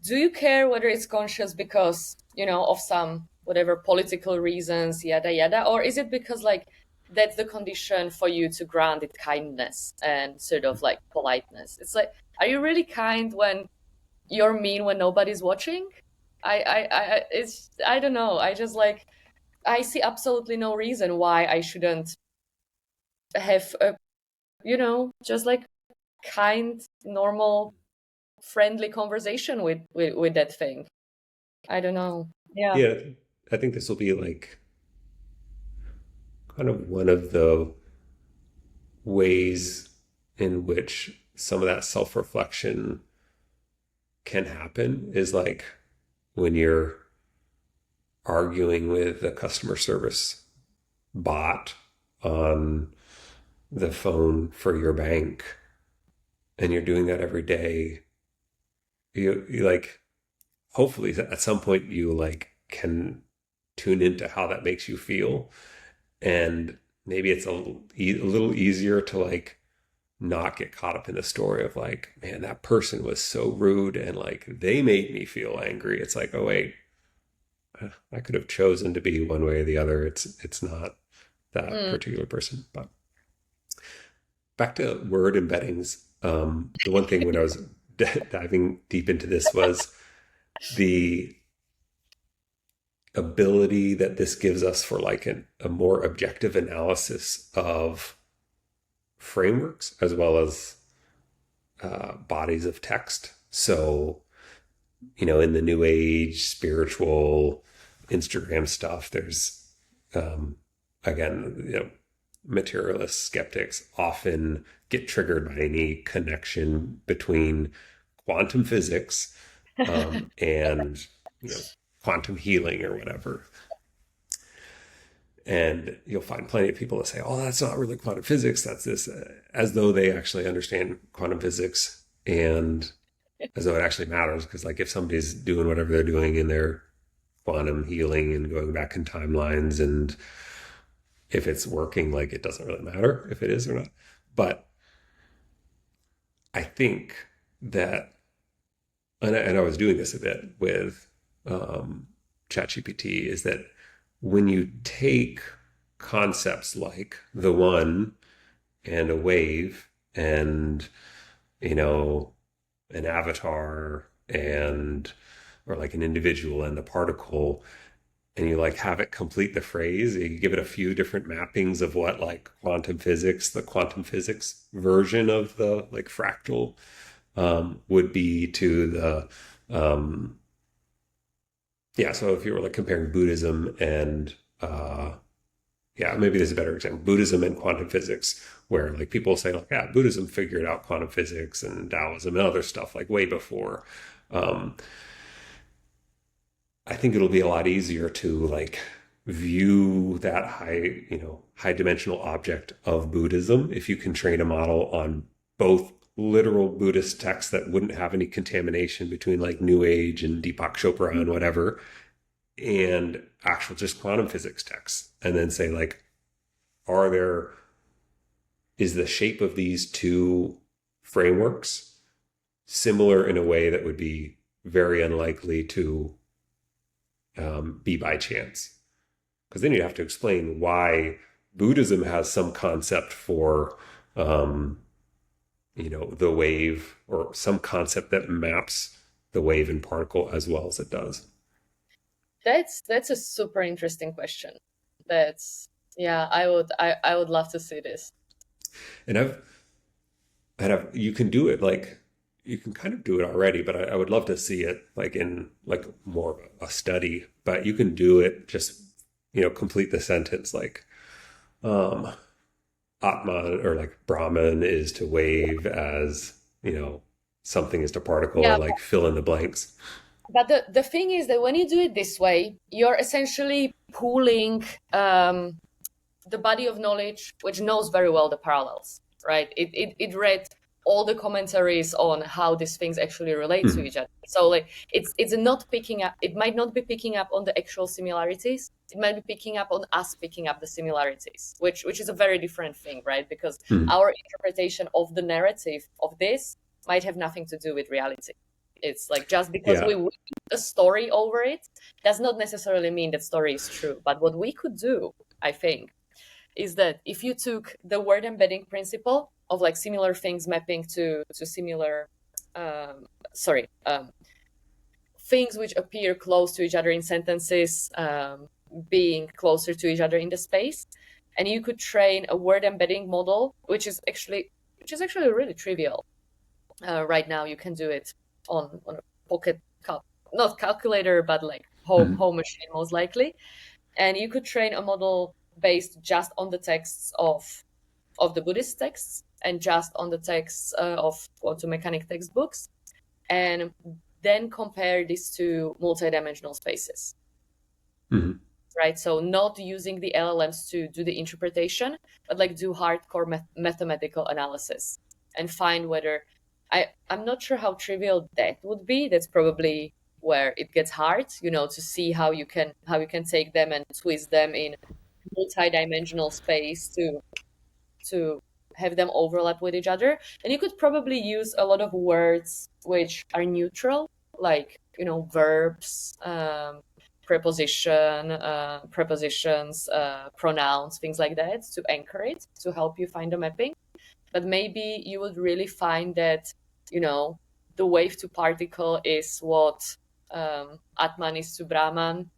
do you care whether it's conscious because, of some whatever political reasons, yada yada, or is it because like that's the condition for you to grant it kindness and sort of like politeness? It's like, are you really kind when you're mean when nobody's watching? It's I don't know. I just like I see absolutely no reason why I shouldn't have a just like kind, normal, friendly conversation with that thing. I don't know. Yeah. Yeah, I think this will be like kind of one of the ways in which some of that self-reflection can happen is like when you're arguing with a customer service bot on the phone for your bank and you're doing that every day, you like hopefully at some point you like can tune into how that makes you feel, and maybe it's a little easier to like not get caught up in the story of like, man, that person was so rude and like they made me feel angry. It's like, oh wait, I could have chosen to be one way or the other. It's not that Mm, particular person. But back to word embeddings. The one thing when I was diving deep into this was the ability that this gives us for like a more objective analysis of frameworks as well as bodies of text. So, in the new age spiritual Instagram stuff, there's again, materialist skeptics often get triggered by any connection between quantum physics and quantum healing or whatever. And you'll find plenty of people that say, "Oh, that's not really quantum physics. That's this," as though they actually understand quantum physics and as though it actually matters. Because, like, if somebody's doing whatever they're doing in their quantum healing and going back in timelines, and if it's working, like, it doesn't really matter if it is or not. But I think that, and I was doing this a bit with ChatGPT, is that when you take concepts like the one and a wave and, an avatar and, or like an individual and a particle, and you like have it complete the phrase, you give it a few different mappings of what like the quantum physics version of the like fractal would be to the, so if you were like comparing Buddhism and, maybe there's a better example, Buddhism and quantum physics, where like people say like, yeah, Buddhism figured out quantum physics and Taoism and other stuff like way before. I think it'll be a lot easier to like view that high dimensional object of Buddhism if you can train a model on both literal Buddhist texts that wouldn't have any contamination between like New Age and Deepak Chopra and whatever, and actual just quantum physics texts, and then say like, is the shape of these two frameworks similar in a way that would be very unlikely to be by chance? Because then you have to explain why Buddhism has some concept for the wave, or some concept that maps the wave and particle as well as it does. That's a super interesting question. I would love to see this. And you can do it, like you can kind of do it already, but I would love to see it like in like more of a study. But you can do it just complete the sentence like Atman, or like Brahman is to wave as something is to particle, Yeah, or like fill in the blanks. but the thing is that when you do it this way, you're essentially pooling the body of knowledge, which knows very well the parallels, right? It read all the commentaries on how these things actually relate to each other. So like it's not picking up, it might not be picking up on the actual similarities. It might be picking up on us picking up the similarities, which is a very different thing, right? Because our interpretation of the narrative of this might have nothing to do with reality. It's like, just because we read a story over it does not necessarily mean that story is true. But what we could do, I think, is that if you took the word embedding principle of like similar things mapping to similar, things which appear close to each other in sentences, being closer to each other in the space, and you could train a word embedding model, which is actually really trivial. Right now, you can do it on a pocket, not calculator, but like home machine most likely, and you could train a model based just on the texts of the Buddhist texts and just on the texts of quantum mechanics textbooks, and then compare these to multidimensional spaces. Right? So not using the LLMs to do the interpretation, but like do hardcore mathematical analysis and find whether, I'm not sure how trivial that would be. That's probably where it gets hard, to see how you can take them and twist them in multi-dimensional space to have them overlap with each other. And you could probably use a lot of words which are neutral, like verbs, prepositions, pronouns, things like that, to anchor it, to help you find a mapping. but maybe you would really find that, you know, the wave to particle is what Atman is to Brahman,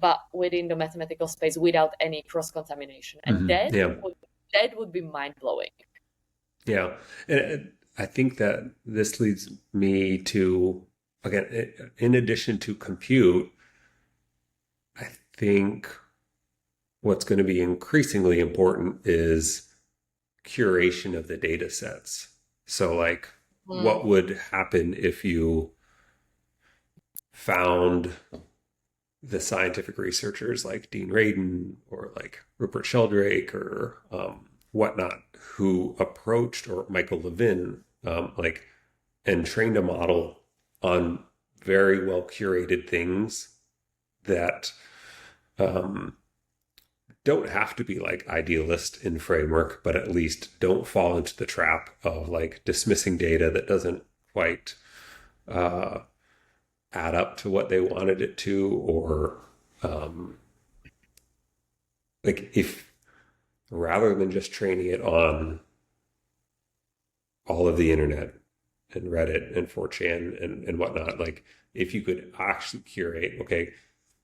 but within the mathematical space without any cross contamination, and Hmm. Yeah. that would be mind blowing. Yeah. And I think that this leads me to, again, in addition to compute, I think what's going to be increasingly important is curation of the data sets. So, like, Mm, what would happen if you found the scientific researchers like Dean Radin or like Rupert Sheldrake or whatnot, who approached, or Michael Levin, like, and trained a model on very well curated things that um, don't have to be like idealist in framework, but at least don't fall into the trap of like dismissing data that doesn't quite uh, add up to what they wanted it to, or um, like if rather than just training it on all of the internet and Reddit and 4chan and whatnot, like if you could actually curate, okay,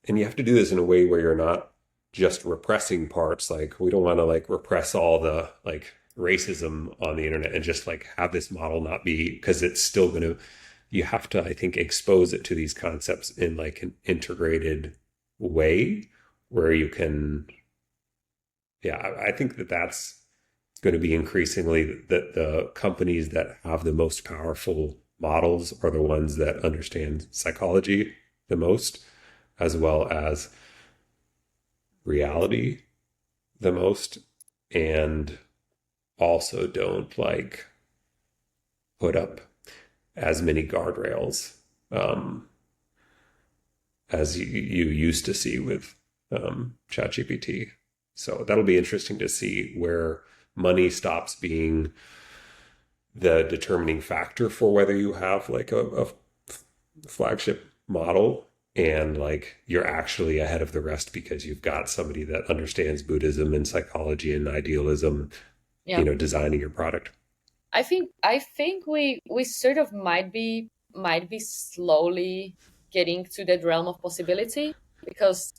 and you have to do this in a way where you're not just repressing parts. Like we don't want to like repress all the like racism on the internet and just like have this model not be, because it's still going to, you have to, I think, expose it to these concepts in like an integrated way where you can, yeah, I think that that's going to be increasingly that the companies that have the most powerful models are the ones that understand psychology the most, as well as reality the most, and also don't like put up as many guardrails um, as you used to see with ChatGPT. So that'll be interesting to see where money stops being the determining factor for whether you have like a flagship model and like you're actually ahead of the rest because you've got somebody that understands Buddhism and psychology and idealism, yeah, designing your product. I think we sort of might be slowly getting to that realm of possibility, because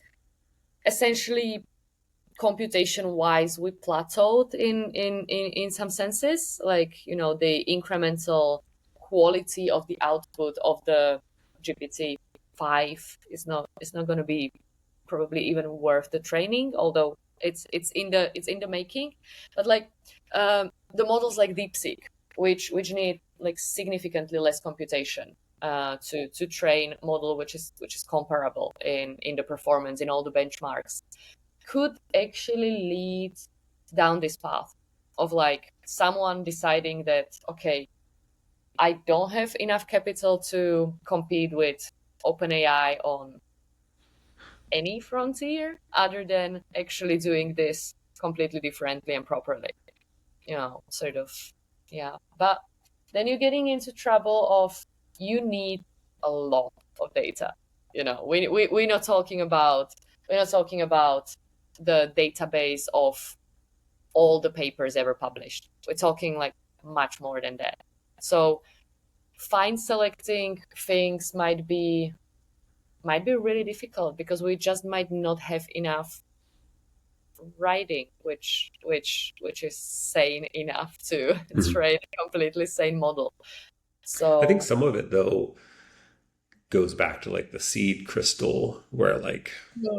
essentially computation wise we plateaued in some senses, like, you know, the incremental quality of the output of the GPT 5 is not going to be probably even worth the training, although it's in the making. But like, the models like DeepSeek, which need like significantly less computation to train model, which is comparable in the performance in all the benchmarks, could actually lead down this path of like someone deciding that, okay, I don't have enough capital to compete with OpenAI on any frontier other than actually doing this completely differently and properly, you know, sort of. Yeah, but then you're getting into trouble of, you need a lot of data. You know, we're not talking about the database of all the papers ever published. We're talking like much more than that. So fine selecting things might be really difficult, because we just might not have enough writing which is sane enough to Mhm. train a completely sane model. I think So some of it though goes back to like the seed crystal where like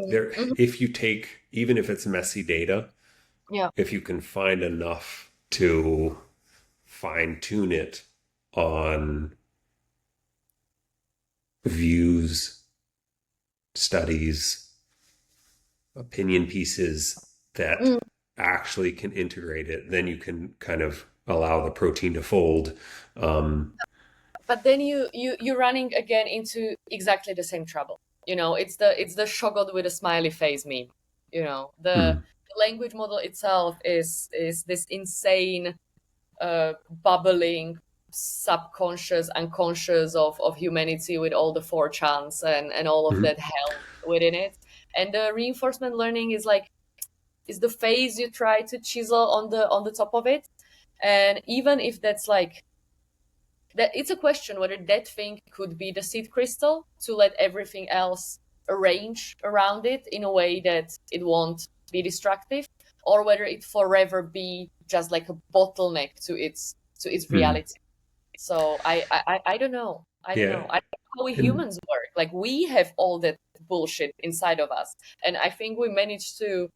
there, mhm, if you take, even if it's messy data, yeah. if you can find enough to fine tune it on views, studies, opinion pieces that Mm. actually can integrate it, then you can kind of allow the protein to fold. Um, But then you're running again into exactly the same trouble. You know, it's the shoggoth with a smiley face meme. You know, hmm, the language model itself is this insane bubbling subconscious unconscious of humanity, with all the 4chans and all of hmm, that hell within it. And the reinforcement learning is like, is the face you try to chisel on the top of it. And even if that's like that, it's a question whether that thing could be the seed crystal to let everything else arrange around it in a way that it won't be destructive, or whether it forever be just like a bottleneck to its Mhm. reality. So I don't know. I don't Yeah. know. I don't know how we And humans work. Like we have all that bullshit inside of us, and I think we manage to,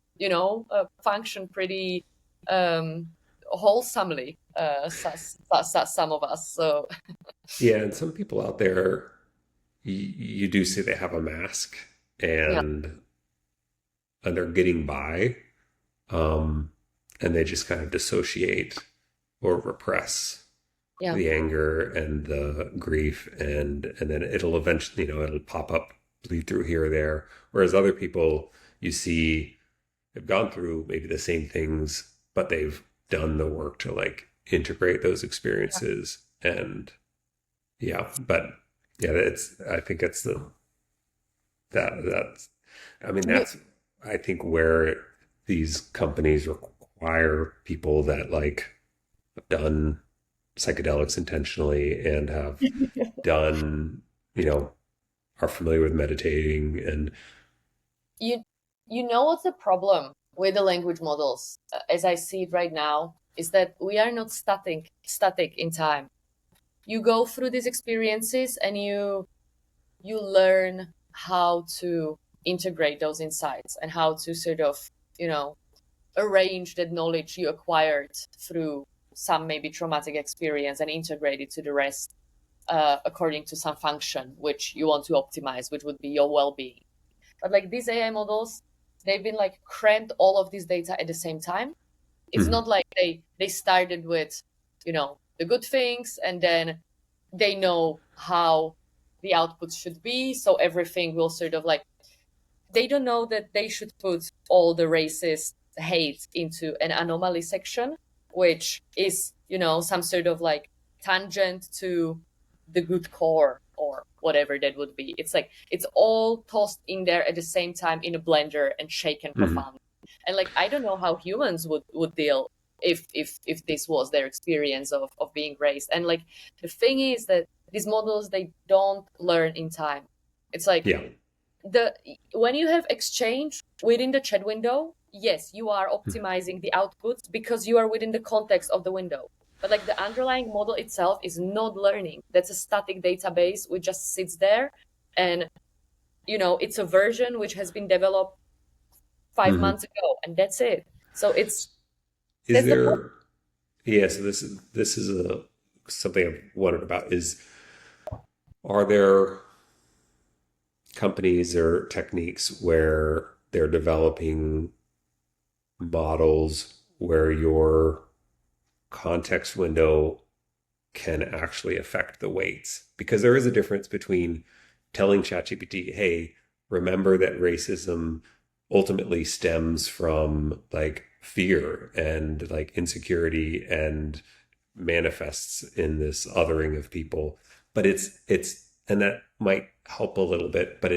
function pretty um, wholesomely. Some of us. So yeah, and some people out there, you do say they have a mask yeah, and they're getting by, um, and they just kind of dissociate or repress yeah. the anger and the grief, and then it'll eventually, it'll pop up, bleed through here or there. Whereas other people you see have gone through maybe the same things, but they've done the work to like integrate those experiences. And yeah, but yeah, it's I think it's that's I mean You, that's I think where these companies require people that like have done psychedelics intentionally and have done, are familiar with meditating and you you know what's the problem with the language models, as I see it right now, is that we are not static in time. You go through these experiences and you learn how to integrate those insights and how to sort of, you know, arrange that knowledge you acquired through some maybe traumatic experience and integrate it to the rest, according to some function which you want to optimize, which would be your well-being. But like these AI models, they've been like crammed all of this data at the same time. It's Mhm. not like they started with, the good things, and then they know how the output should be, so everything will sort of like, they don't know that they should put all the racist hate into an anomaly section, which is, some sort of like tangent to the good core or whatever that would be. It's like it's all tossed in there at the same time in a blender and shaken Mhm. profoundly. And like I don't know how humans would deal if this was their experience of being raised. And like the thing is that these models, they don't learn in time. It's like Yeah. the when you have exchange within the chat window, yes, you are optimizing the outputs because you are within the context of the window. But like the underlying model itself is not learning. That's a static database which just sits there, and it's a version which has been developed five Mhm. months ago, and that's it. So Is that's the problem. there Yeah, so this is a something I've wondered about is, are there companies or techniques where they're developing models where your context window can actually affect the weights? Because there is a difference between telling ChatGPT, hey, remember that racism ultimately stems from like fear and like insecurity and manifests in this othering of people. But and that might help a little bit, but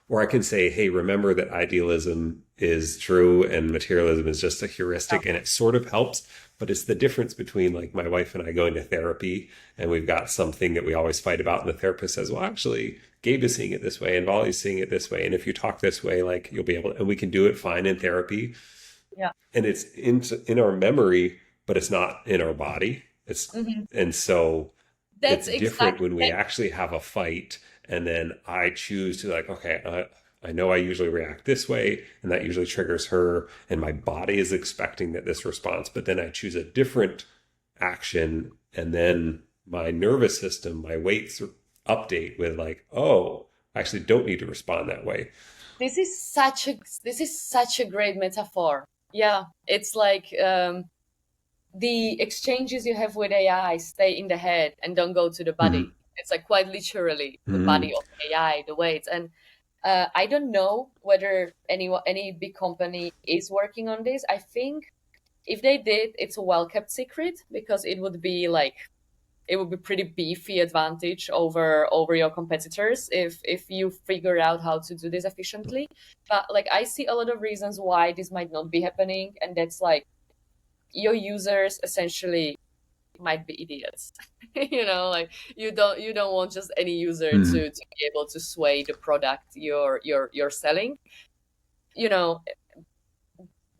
or I can say, hey, remember that idealism is true and materialism is just a heuristic, and it sort of helps. But it's the difference between like my wife and I going to therapy, and we've got something that we always fight about, and the therapist says, well, actually, Gabe is seeing it this way, and Volley's seeing it this way, and if you talk this way, like you'll be able to, and we can do it fine in therapy, Yeah. and it's in our memory, but it's not in our body. Hmm. And so That's it's different exactly when we actually have a fight, and then I choose to like, okay, I know I usually react this way, and that usually triggers her, and my body is expecting that this response, but then I choose a different action, and then my nervous system, my weights update with like, oh, I actually don't need to respond that way. this is such a great metaphor. Yeah, it's like the exchanges you have with AI stay in the head and don't go to the Mm-hmm. body. It's like quite literally the Mm-hmm. body of AI, the weights. And I don't know whether any big company is working on this. I think if they did, it's a well kept secret because it would be pretty beefy advantage over your competitors if you figure out how to do this efficiently. But like I see a lot of reasons why this might not be happening, and that's like your users essentially. might be idiots. Like you don't want just any user Hmm. to be able to sway the product you're selling, you know,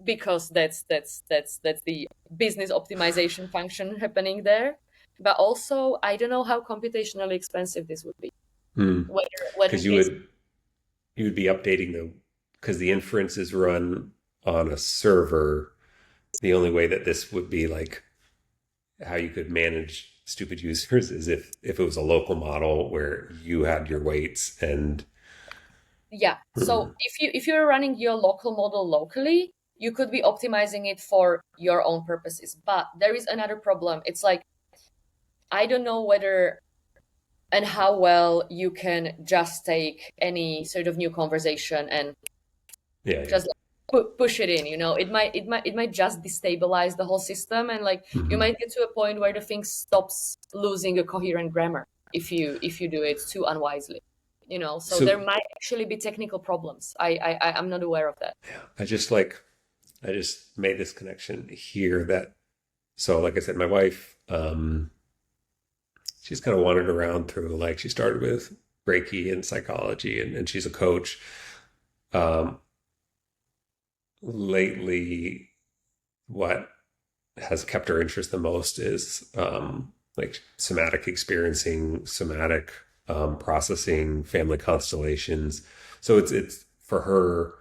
because that's the business optimization function happening there. But also, I don't know how computationally expensive this would be. Hmm. Whether Because this, you would be updating the because the inference is run on a server. The only way that this would be like how you could manage stupid users is if it was a local model where you had your weights and yeah. hmm, So if you're running your local model locally, you could be optimizing it for your own purposes. But there is another problem. It's like I don't know whether and how well you can just take any sort of new conversation and yeah, yeah. just push it in. It might just destabilize the whole system, and like you Hmm. might get to a point where the thing stops losing a coherent grammar if you do it too unwisely. So there So might actually be technical problems. I'm not aware of that. yeah, I just made this connection here that so like I said, my wife, she's kind of wandered around through like she started with Reiki and psychology and she's a coach. Um, lately, what has kept her interest the most is like somatic experiencing, somatic processing, family constellations. So it's for her,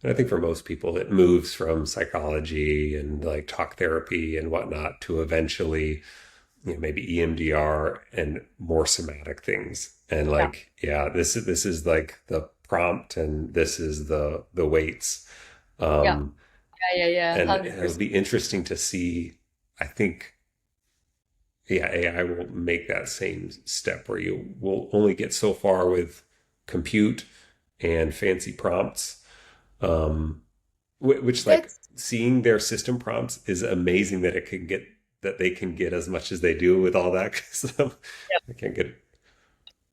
and I think for most people, it moves from psychology and like talk therapy and whatnot to eventually, maybe EMDR and more somatic things. And Yeah, like, yeah, this is like the prompt, and this is the weights. yeah, Um, yeah, yeah, yeah, and 100%. it'll be interesting to see. I think, yeah, AI will make that same step where you will only get so far with compute and fancy prompts, um, which like That's seeing their system prompts is amazing that it can get that they can get as much as they do with all that because yeah. I can't get.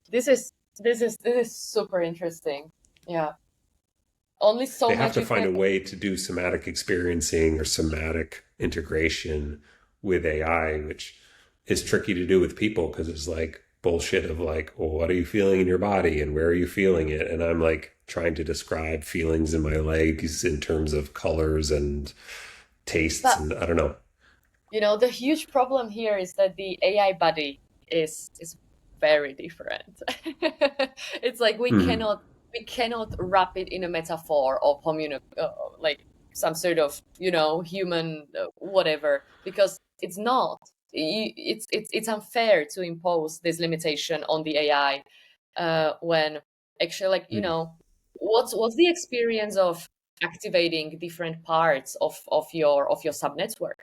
This is super interesting. Yeah, only so They have much to you find can. a way to do somatic experiencing or somatic integration with AI, which is tricky to do with people because it's like bullshit of like, well, what are you feeling in your body and where are you feeling it? And I'm like trying to describe feelings in my legs in terms of colors and tastes But and I don't know. the huge problem here is that the AI body is very different. It's like we Hmm. cannot we cannot wrap it in a metaphor of like some sort of human whatever, because it's not. It's unfair to impose this limitation on the AI when actually, like, Hmm. what's the experience of activating different parts of your subnetwork?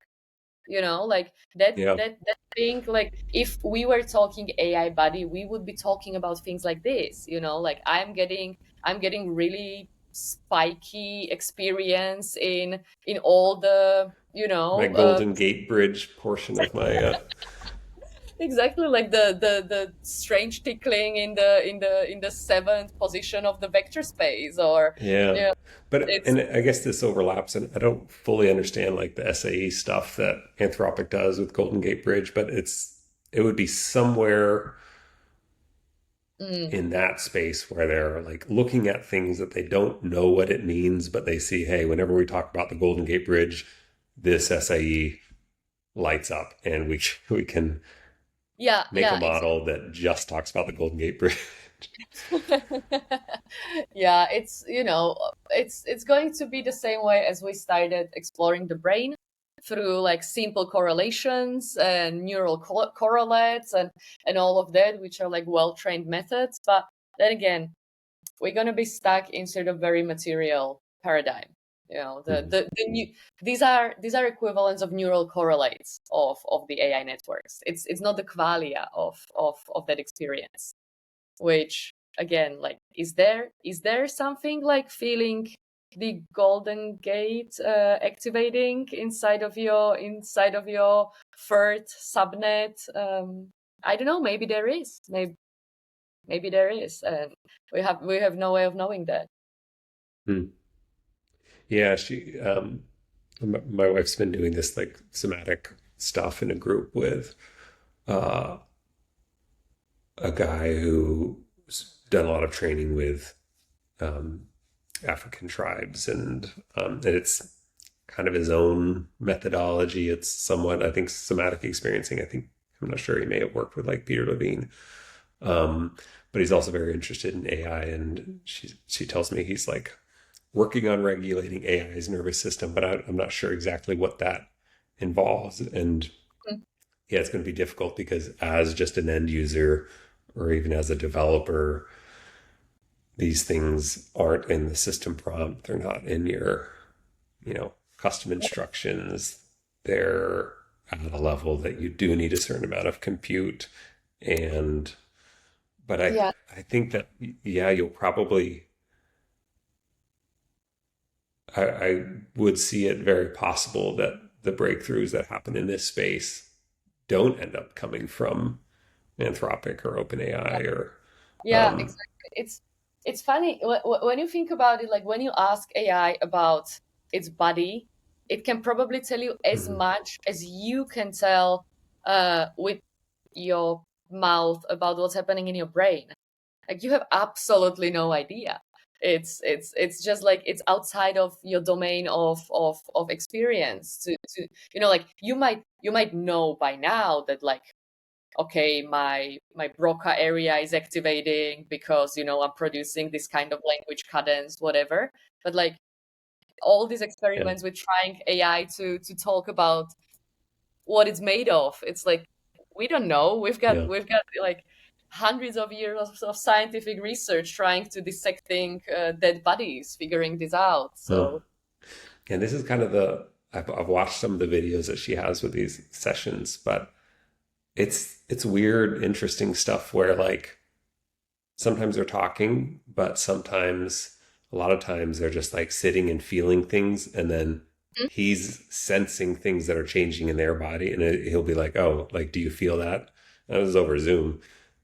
Like that Yeah. that that thing. Like if we were talking AI buddy, we would be talking about things like this. Like I'm getting really spiky experience in all the My Golden Gate Bridge portion of my exactly, like the strange tickling in the seventh position of the vector space, or yeah. yeah, But it's and I guess this overlaps, and I don't fully understand like the SAE stuff that Anthropic does with Golden Gate Bridge, but it would be somewhere mm, in that space where they're like looking at things that they don't know what it means, but they see, hey, whenever we talk about the Golden Gate Bridge, this SAE lights up, and we can yeah, make a yeah, model that just talks about the Golden Gate Bridge. yeah, it's going to be the same way as we started exploring the brain through like simple correlations and neural correlates and all of that, which are like well-trained methods. But then again, we're going to be stuck in sort of very material paradigm. Mhm. The new these are equivalents of neural correlates of the AI networks. It's not the qualia of that experience, which again, like, is there something like feeling the golden gate activating inside of your third subnet? I don't know, maybe there is, maybe there is, and we have no way of knowing that. Hmm. Yeah, my wife's been doing this like somatic. stuff in a group with uh, a guy who's done a lot of training with um, African tribes, and it's kind of his own methodology. It's somewhat, I think, somatic experiencing. I think I'm not sure, he may have worked with like Peter Levine, um, but he's also very interested in AI, and she tells me he's like working on regulating AI's nervous system, but I'm not sure exactly what that involves. And yeah, it's going to be difficult because as just an end user or even as a developer, these things aren't in the system prompt. They're not in your, custom instructions. They're at a level that you do need a certain amount of compute. And, but Yeah. I think that, yeah, you'll probably, I would see it very possible that the breakthroughs that happen in this space don't end up coming from Anthropic or OpenAI or, Yeah, um, exactly. It's funny when you think about it, like when you ask AI about its body, it can probably tell you as mhm, much as you can tell with your mouth about what's happening in your brain. Like you have absolutely no idea. It's just like it's outside of your domain of experience to like you might know by now that like okay, my broca area is activating because I'm producing this kind of language cadence, whatever. But like all these yeah, experiments with trying AI to talk about what it's made of, it's like we don't know. We've got yeah. we've got like hundreds of years of scientific research trying to dissecting dead bodies, figuring this out. Huh. So And this is kind of I've watched some of the videos that she has with these sessions, but it's weird, interesting stuff where like sometimes they're talking, but sometimes a lot of times they're just like sitting and feeling things, and then mm, he's sensing things that are changing in their body, and he'll be like, "Oh, like, do you feel that?" And it was over Zoom,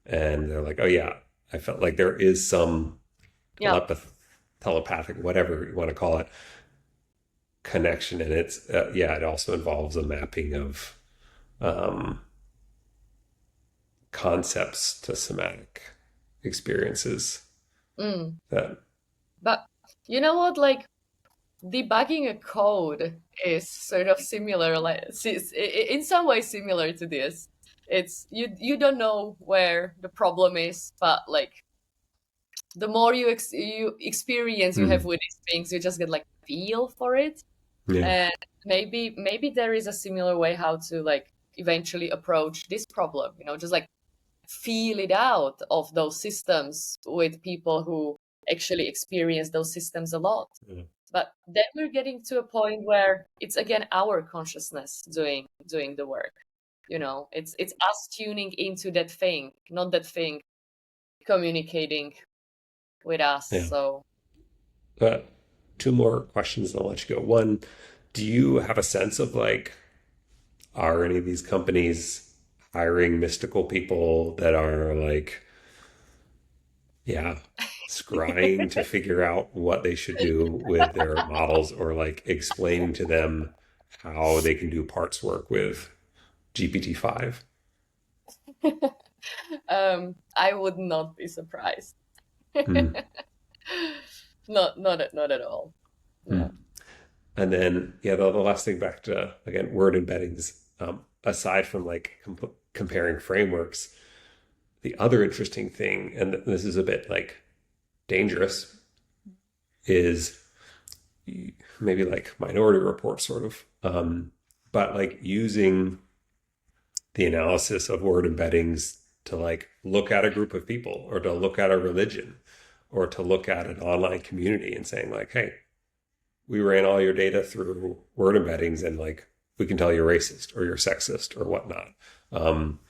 and they're like, "Oh yeah, I felt like there is some yeah. telepathic, whatever you want to call it, connection," and it's yeah, it also involves a mapping of um, concepts to somatic experiences Mm. that But you know what? Like debugging a code is sort of similar, like in some ways similar to this. It's you don't know where the problem is, but like the more you experience you have hmm, with these things, you just get like feel for it. yeah, And maybe there is a similar way how to like eventually approach this problem, just like feel it out of those systems with people who actually experience those systems a lot. yeah, But then we're getting to a point where it's again our consciousness doing the work. It's us tuning into that thing, not that thing communicating with us. yeah. So But two more questions and I'll let you go. One, do you have a sense of like, are any of these companies hiring mystical people that are like, yeah, scrying to figure out what they should do with their models, or like explaining to them how they can do parts work with GPT-5? I would not be surprised. Hmm. Not at all. Hmm. Yeah. And then, yeah, the last thing, back to again word embeddings. Aside from like comparing frameworks, the other interesting thing, and this is a bit like dangerous, is maybe like Minority Report sort of, but like using the analysis of word embeddings to like look at a group of people or to look at a religion or to look at an online community and saying like, hey, we ran all your data through word embeddings, and like we can tell you're racist or you're sexist or whatnot. Um,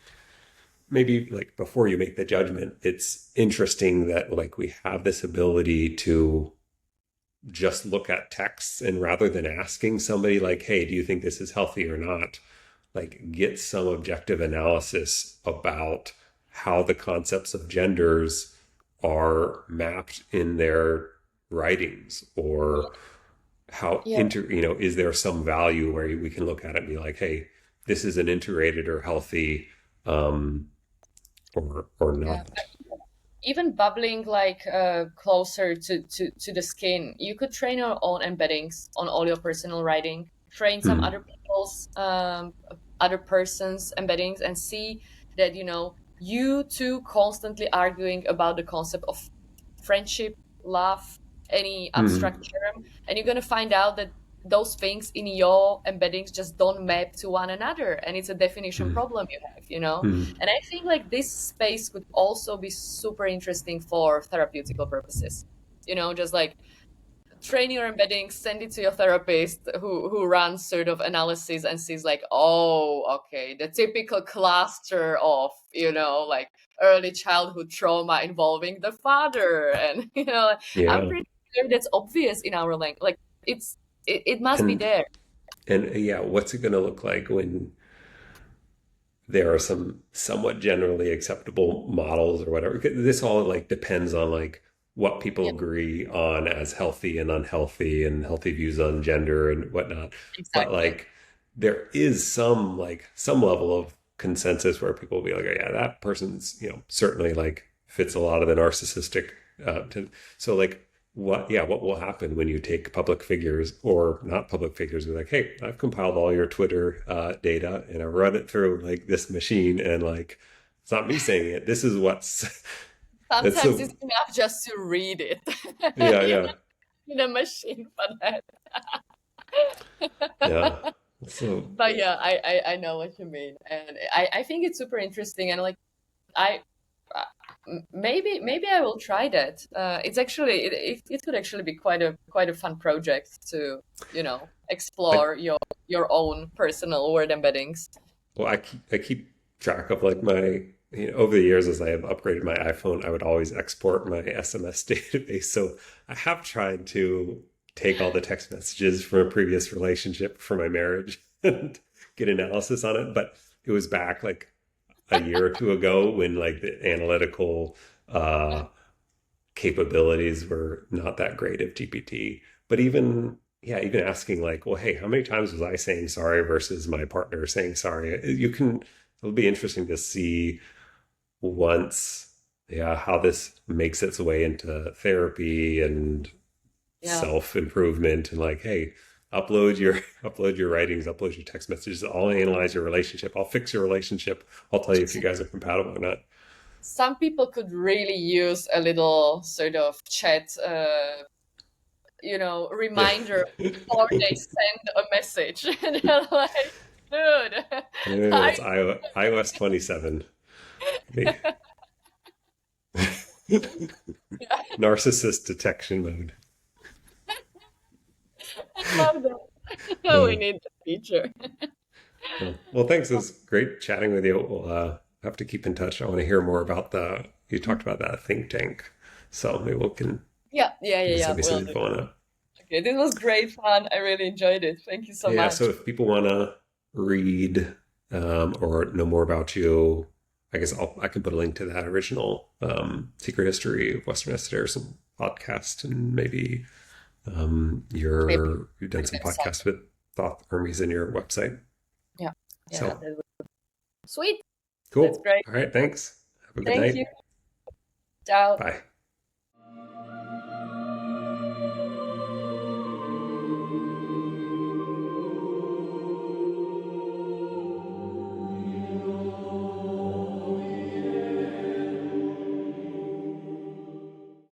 Maybe like before you make the judgment, it's interesting that like we have this ability to just look at texts, and rather than asking somebody like, hey, do you think this is healthy or not, like get some objective analysis about how the concepts of genders are mapped in their writings, or how Yeah. is there some value where we can look at it and be like, hey, this is an integrated or healthy, um, or Yeah. not. Even bubbling like closer to the skin, you could train your own embeddings on all your personal writing, train some Mm, other people's other person's embeddings, and see that you two constantly arguing about the concept of friendship, love, any mm, abstract term, and you're gonna find out that those things in your embeddings just don't map to one another, and it's a definition mm, problem you have. mm, And I think like this space could also be super interesting for therapeutical purposes. Just like train your embeddings, send it to your therapist who runs sort of analysis and sees like, oh, okay, the typical cluster of, like early childhood trauma involving the father. And, I'm yeah. pretty sure that's obvious in our language. Like it must be And there. yeah, what's it going to look like when there are some somewhat generally acceptable models or whatever? 'Cause this all like depends on like what people Yeah, agree on as healthy and unhealthy and healthy views on gender and whatnot. But exactly. like there is some like some level of consensus where people will be like, oh, yeah, that person's, certainly like fits a lot of the narcissistic so like what will happen when you take public figures or not public figures and be like, hey, I've compiled all your Twitter data and I run it through like this machine and like it's not me saying it. This is what's that's Sometimes so it's enough just to read it. yeah, You yeah, don't need a machine for that. yeah. So But yeah, I know what you mean, and I think it's super interesting, and like I uh, maybe I will try that. It's actually it could actually be quite a fun project to I explore your own personal word embeddings. well I keep track of like my over the years as I have upgraded my iPhone, I would always export my SMS database. So I have tried to take all the text messages from a previous relationship for my marriage and get analysis on it, but it was back like a year or two ago when like the analytical uh, capabilities were not that great of GPT. But even yeah, even asking like, well, hey, how many times was I saying sorry versus my partner saying sorry? It'll be interesting to see once, yeah, how this makes its way into therapy and Yeah. self improvement and like, hey, upload your upload your writings, upload your text messages. I'll analyze your relationship. I'll fix your relationship. I'll tell you if you guys are compatible or not. Some people could really use a little sort of chat, Yeah. reminder before they send a message. And they're like, dude, It's I, iOS 27. Narcissist detection mode. I love that. We Uh, need the feature. well, thanks. It was great chatting with you. We'll have to keep in touch. I want to hear more about you talked about that think tank. So maybe we can, Yeah, yeah, you yeah, can yeah. send me some Will do. info on it. Okay, this was great fun. I really enjoyed it. Thank you so Yeah. much. So if people want to read or know more about you, I guess I can put a link to that original Secret History of Western Esotericism podcast and maybe Maybe you've done some website. podcasts with Thoth Hermes in your website. Yeah, yeah. So Sweet. That's cool. great. All right. Thanks. Have a good Thank you. night. Ciao. Bye.